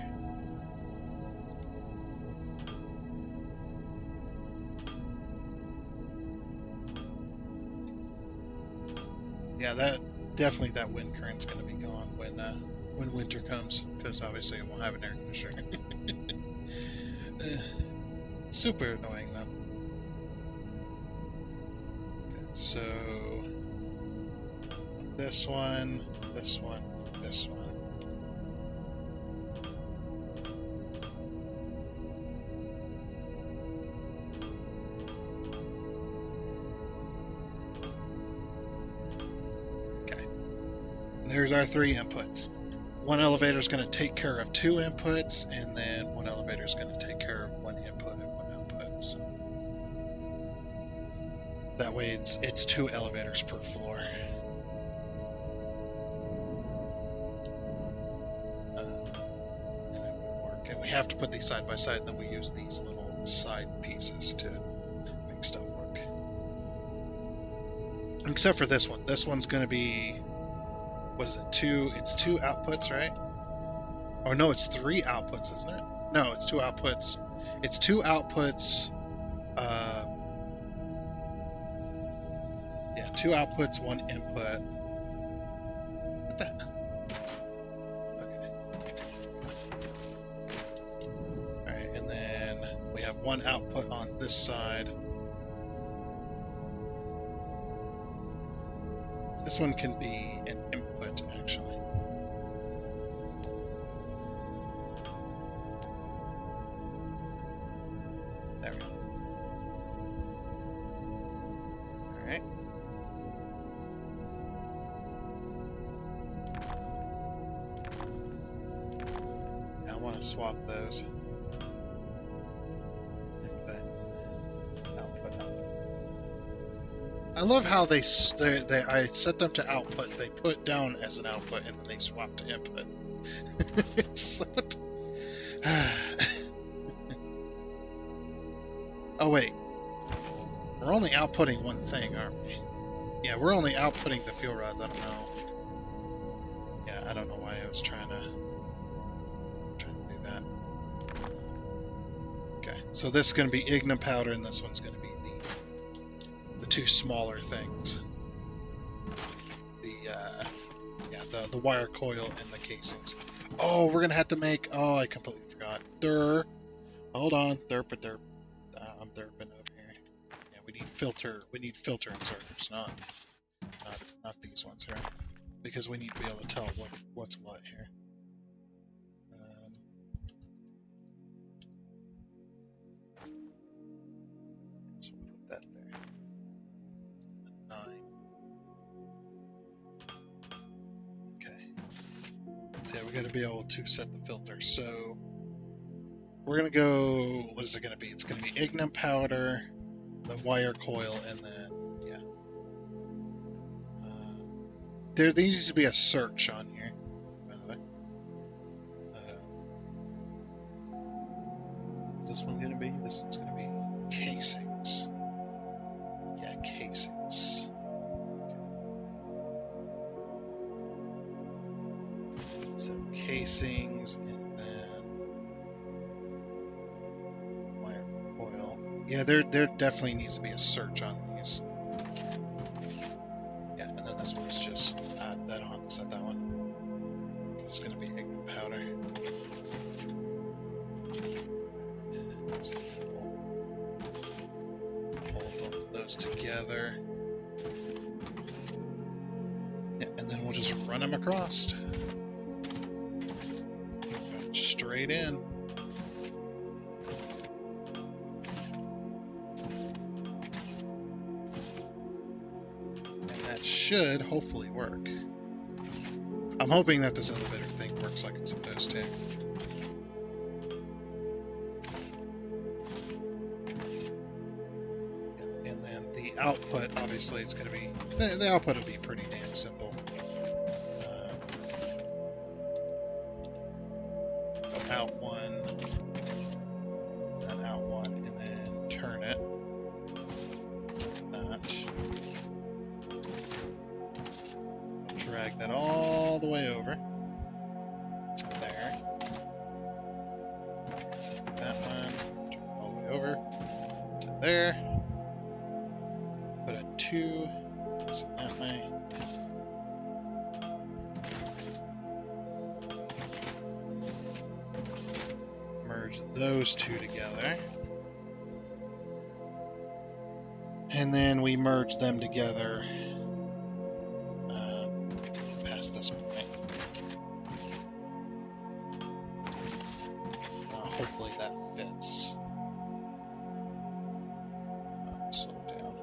[SPEAKER 1] Yeah, that definitely that wind current's going to be gone when winter comes, because obviously it won't have an air conditioner. Super annoying though. Okay, so this one, this one, this one. Okay, and there's our 3 inputs. One elevator is going to take care of 2 inputs, and then one elevator is going to take care of 1 input and 1 output. So that way, it's 2 elevators per floor. And it would work. And we have to put these side by side, and then we use these little side pieces to make stuff work. Except for this one. This one's going to be, what is it? 2? It's 2 outputs, right? Oh no, it's 3 outputs, isn't it? No, it's 2 outputs. It's 2 outputs. Yeah, 2 outputs, 1 input. What the? Okay. Alright, and then we have 1 output on this side. This one can be an input, actually. There we go. Alright. I want to swap those. Input, output, output. I love how I set them to output. They put down as an output, and then they swap to input. It's what the... Oh wait, we're only outputting one thing, aren't we? Yeah, we're only outputting the fuel rods. I don't know. Yeah, I don't know why I was trying to do that. Okay, so this is going to be ignium powder, and this one's going to be the 2 smaller things. The wire coil and the casings. Oh, we're gonna have to make. Oh, I completely forgot. Hold on. Derp. I'm derping over here. Yeah, we need filter. We need filter inserters, not these ones here, because we need to be able to tell what's what here. So we'll put that there. 9. So yeah, we got to be able to set the filter. So we're gonna go. What is it gonna be? It's gonna be ignium powder, the wire coil, and then yeah. There needs to be a search on here, by the way. Is this one gonna be? This one's gonna be casings. Yeah, casings. So casings, and then wire coil. Yeah, there definitely needs to be a search on these. Yeah, and then this one's just I don't have to set that one. It's gonna be ignium powder. So hold both of those together. Yeah, and then we'll just run them across. Straight in. should hopefully work. I'm hoping that this elevator thing works like it's supposed to. And then the output, obviously, it's going to be, the output will be pretty damn simple. Out one, and out one, and then turn it. Drag that all the way over to there. Select that one, turn it all the way over to there. Put a 2, so that way. Merge those two together. And then we merge them together past this point. Hopefully that fits. Slow down.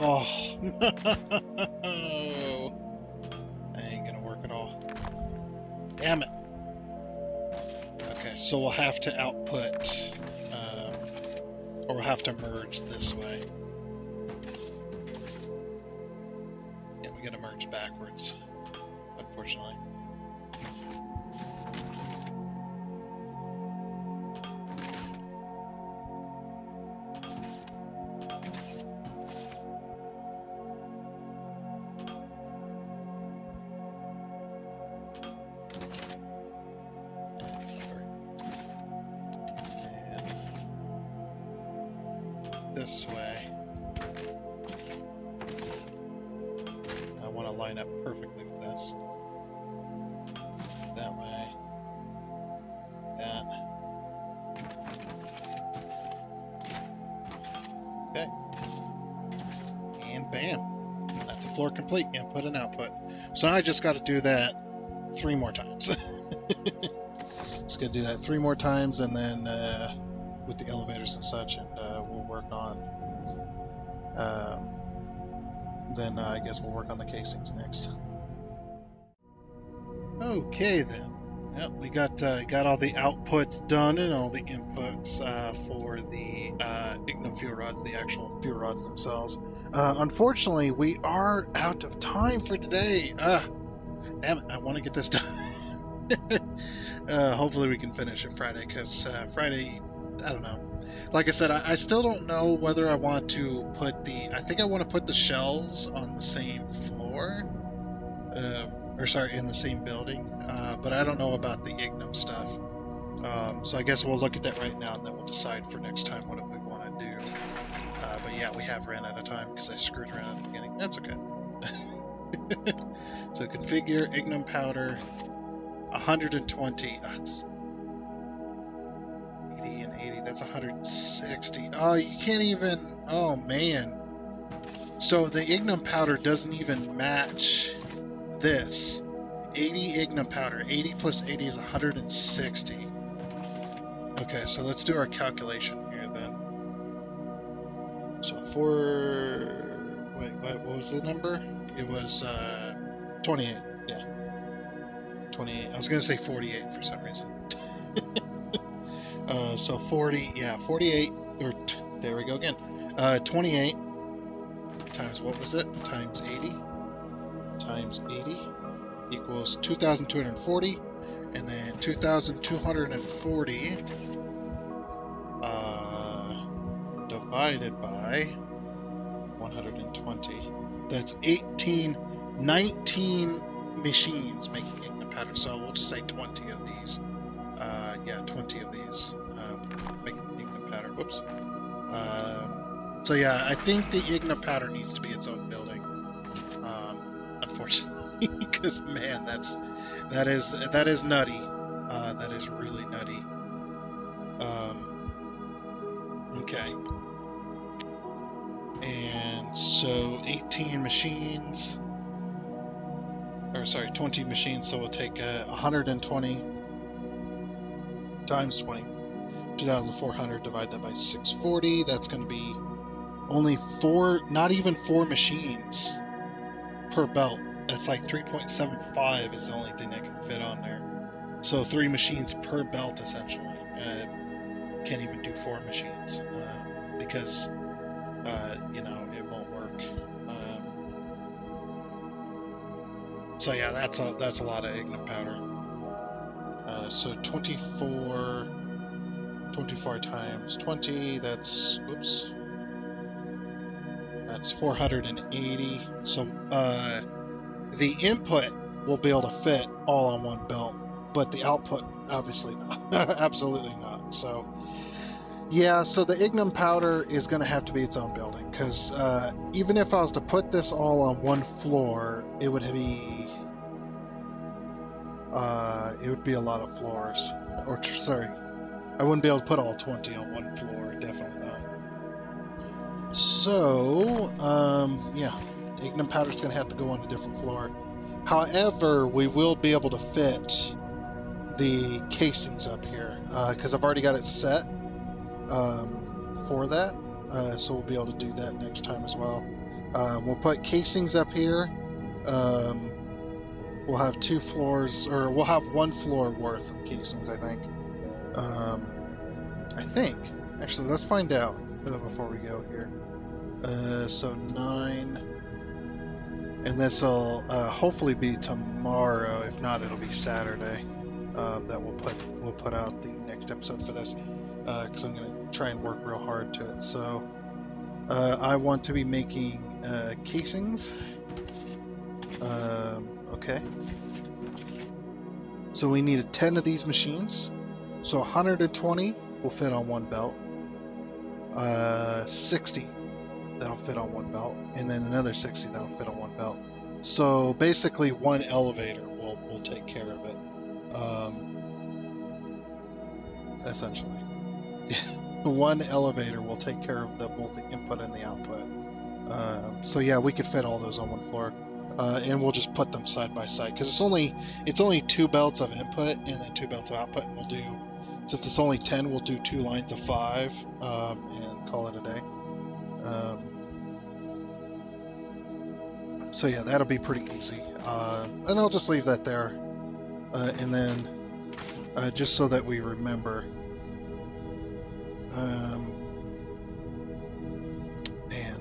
[SPEAKER 1] Oh, no! That ain't gonna work at all. Damn it. Okay, so we'll have to output, or we'll have to merge this way. Yeah, we gotta merge backwards, unfortunately. This way. I want to line up perfectly with this. That way. That. Okay. And bam. That's a floor complete. Input and output. So now I just got to do that 3 more times. Just got to do that 3 more times, and then with the elevators and such, and we'll work on. Then I guess we'll work on the casings next. Okay then. Yep, we got all the outputs done and all the inputs for the ignum fuel rods, the actual fuel rods themselves. Unfortunately, we are out of time for today. Damn it! I want to get this done. Hopefully we can finish it Friday, because Friday, I don't know. Like I said, I still don't know whether I want to put I think I want to put the shells on the same floor, or sorry, in the same building, but I don't know about the ignum stuff. So I guess we'll look at that right now, and then we'll decide for next time what we want to do. But yeah, we have ran out of time because I screwed around at the beginning. That's okay. So configure ignum powder 120. That's 80 and 80. That's 160. Oh, you can't even. Oh man. So the ignum powder doesn't even match this. 80 ignum powder. 80 plus 80 is 160. Okay, so let's do our calculation here then. So wait, what was the number? It was 28. Yeah. 28. I was going to say 48 for some reason. So 40, yeah, 48, or there we go again. 28 times, what was it? Times 80. Times 80 equals 2,240. And then 2,240 divided by 120. That's 19 machines making ignum powder. So we'll just say 20 of these. Yeah, 20 of these making ignum powder. Whoops. So yeah, I think the ignum powder needs to be its own building. Unfortunately, because man, that is nutty. That is really nutty. Okay. And so 18 machines, or sorry, 20 machines. So we'll take 120 times 20, 2,400, divide that by 640. That's going to be only 4, not even 4 machines per belt. That's like 3.75 is the only thing that can fit on there. So 3 machines per belt essentially. Can't even do 4 machines because you know, it won't work. So yeah, that's a lot of ignium powder. So 24 times 20, that's, oops, that's 480. So the input will be able to fit all on one belt, but the output, obviously not. Absolutely not. So yeah, so the ignium powder is going to have to be its own building, because even if I was to put this all on one floor, it would be a lot of floors. Or sorry, I wouldn't be able to put all 20 on one floor. Definitely not. So yeah, ignium powder is going to have to go on a different floor. However, we will be able to fit the casings up here because I've already got it set for that. So we'll be able to do that next time as well. We'll put casings up here. We'll have 2 floors, or we'll have 1 floor worth of casings, I think. Actually, let's find out before we go here. So 9, and this will hopefully be tomorrow. If not, it'll be Saturday. That we'll put out the next episode for this, because I'm gonna try and work real hard to it. So I want to be making casings. Okay. So we needed 10 of these machines. So 120 will fit on one belt. 60 that'll fit on one belt, and then another 60 that'll fit on one belt. So basically, one elevator will take care of it. Essentially, one elevator will take care of both the input and the output. So yeah, we could fit all those on one floor, and we'll just put them side by side because it's only 2 belts of input and then 2 belts of output. And we'll do, since it's only 10, we'll do 2 lines of 5 and call it a day. So yeah, that'll be pretty easy. And I'll just leave that there, and then just so that we remember. Man.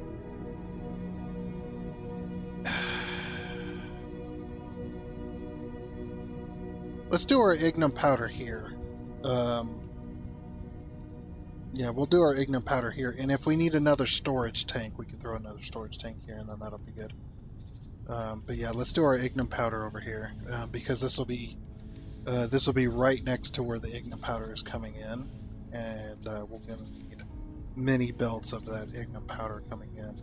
[SPEAKER 1] Let's do our ignium powder here. Yeah, we'll do our ignium powder here, and if we need another storage tank, we can throw another storage tank here, and then that'll be good. But yeah, let's do our ignium powder over here, because this will be right next to where the ignium powder is coming in, and we're gonna need many belts of that ignium powder coming in.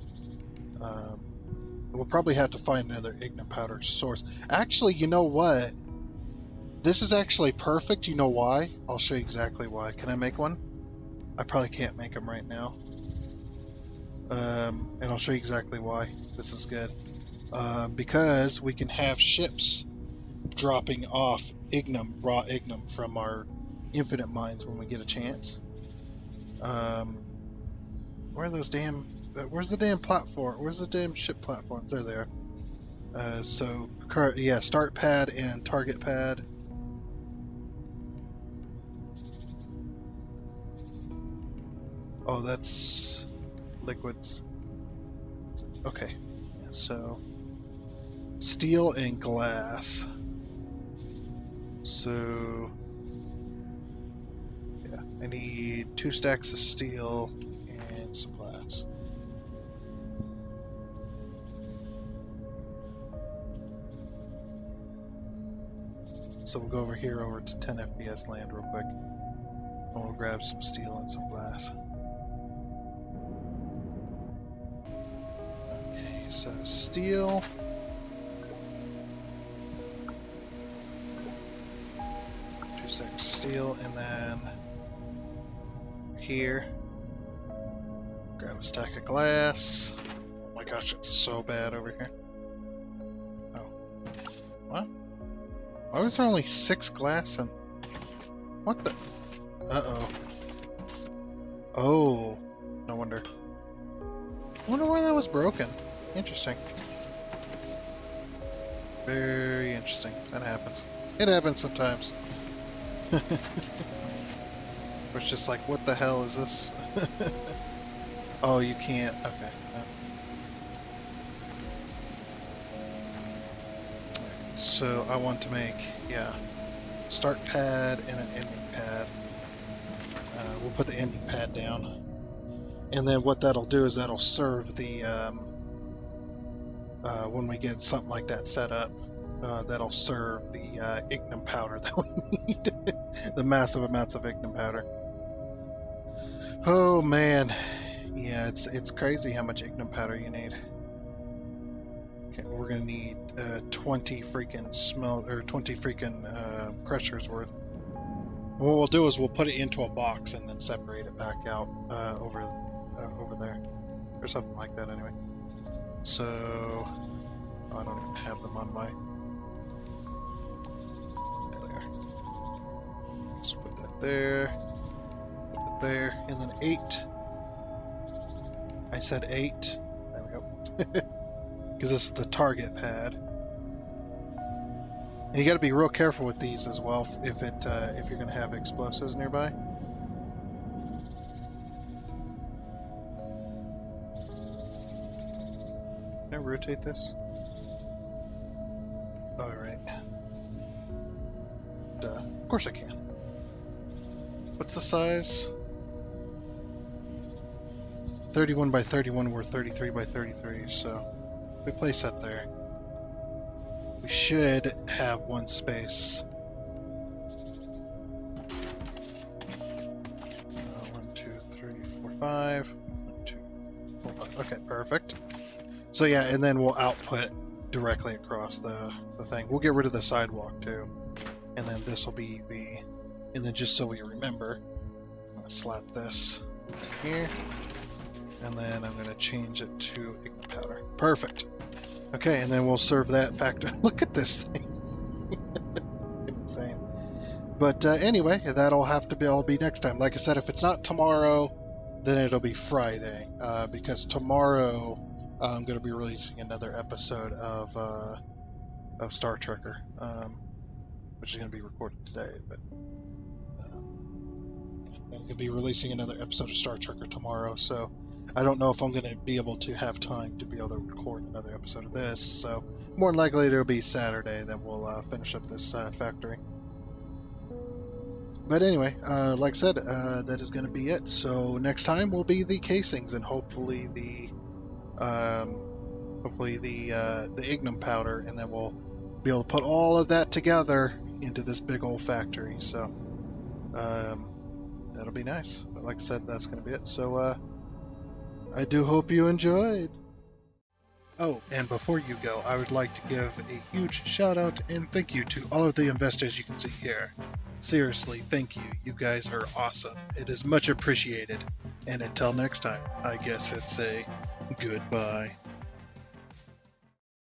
[SPEAKER 1] We'll probably have to find another ignium powder source. Actually, you know what? This is actually perfect. You know why? I'll show you exactly why. Can I make one? I probably can't make them right now. And I'll show you exactly why this is good. Because we can have ships dropping off raw ignium from our infinite mines when we get a chance. Where are those where's the damn platform? Where's the damn ship platforms? There they are. So yeah, start pad and target pad. Oh, that's liquids. Okay, so steel and glass. So yeah, I need 2 stacks of steel and some glass. So we'll go over here over to 10 FPS land real quick, and we'll grab some steel and some glass. Okay, so steel. Stacks of steel, and then here, grab a stack of glass. Oh my gosh, it's so bad over here. Oh, what? Why was there only 6 glass and what the? Uh-oh. Oh, no wonder. wonder why that was broken. Interesting. Very interesting. That happens. It happens sometimes. It's just like, what the hell is this? Oh, you can't. Okay. So I want to make, yeah, start pad and an ending pad. We'll put the ending pad down. And then what that'll do is that'll serve the, when we get something like that set up, that'll serve the ignium powder that we need. The massive amounts of ignium powder. Oh man, yeah, it's crazy how much ignium powder you need. Okay, we're gonna need 20 freaking 20 freaking crushers worth. What we'll do is we'll put it into a box and then separate it back out over there, or something like that. Anyway, so I don't even have them on my. There they are. Just put that there. There, and then 8. I said 8. There we go. Because this is the target pad. And you got to be real careful with these as well if you're going to have explosives nearby. Can I rotate this? Oh, right. Duh. Of course I can. What's the size? 31 by 31, we're 33 by 33, so we place that there. We should have one space. 1, 2, 3, 4, 5. 1, 2, 4, 5. Okay, perfect. So yeah, and then we'll output directly across the thing. We'll get rid of the sidewalk too. And then this will be the, and then just so we remember, I'm gonna slap this here. And then I'm going to change it to ignium powder. Perfect. Okay, and then we'll serve that factor. Look at this thing. It's insane. But anyway, that'll have to all be next time. Like I said, if it's not tomorrow, then it'll be Friday. Because tomorrow I'm going to be releasing another episode of Star Trekker, which is going to be recorded today. But I'm going to be releasing another episode of Star Trekker tomorrow, so I don't know if I'm going to be able to have time to be able to record another episode of this, so more than likely it'll be Saturday that we'll finish up this factory. But anyway, like I said, that is going to be it. So next time will be the casings and hopefully the ignium powder, and then we'll be able to put all of that together into this big old factory. So that'll be nice. But like I said, that's going to be it. So I do hope you enjoyed. Oh, and before you go, I would like to give a huge shout out and thank you to all of the investors you can see here. Seriously, thank you. You guys are awesome. It is much appreciated. And until next time, I guess it's a goodbye.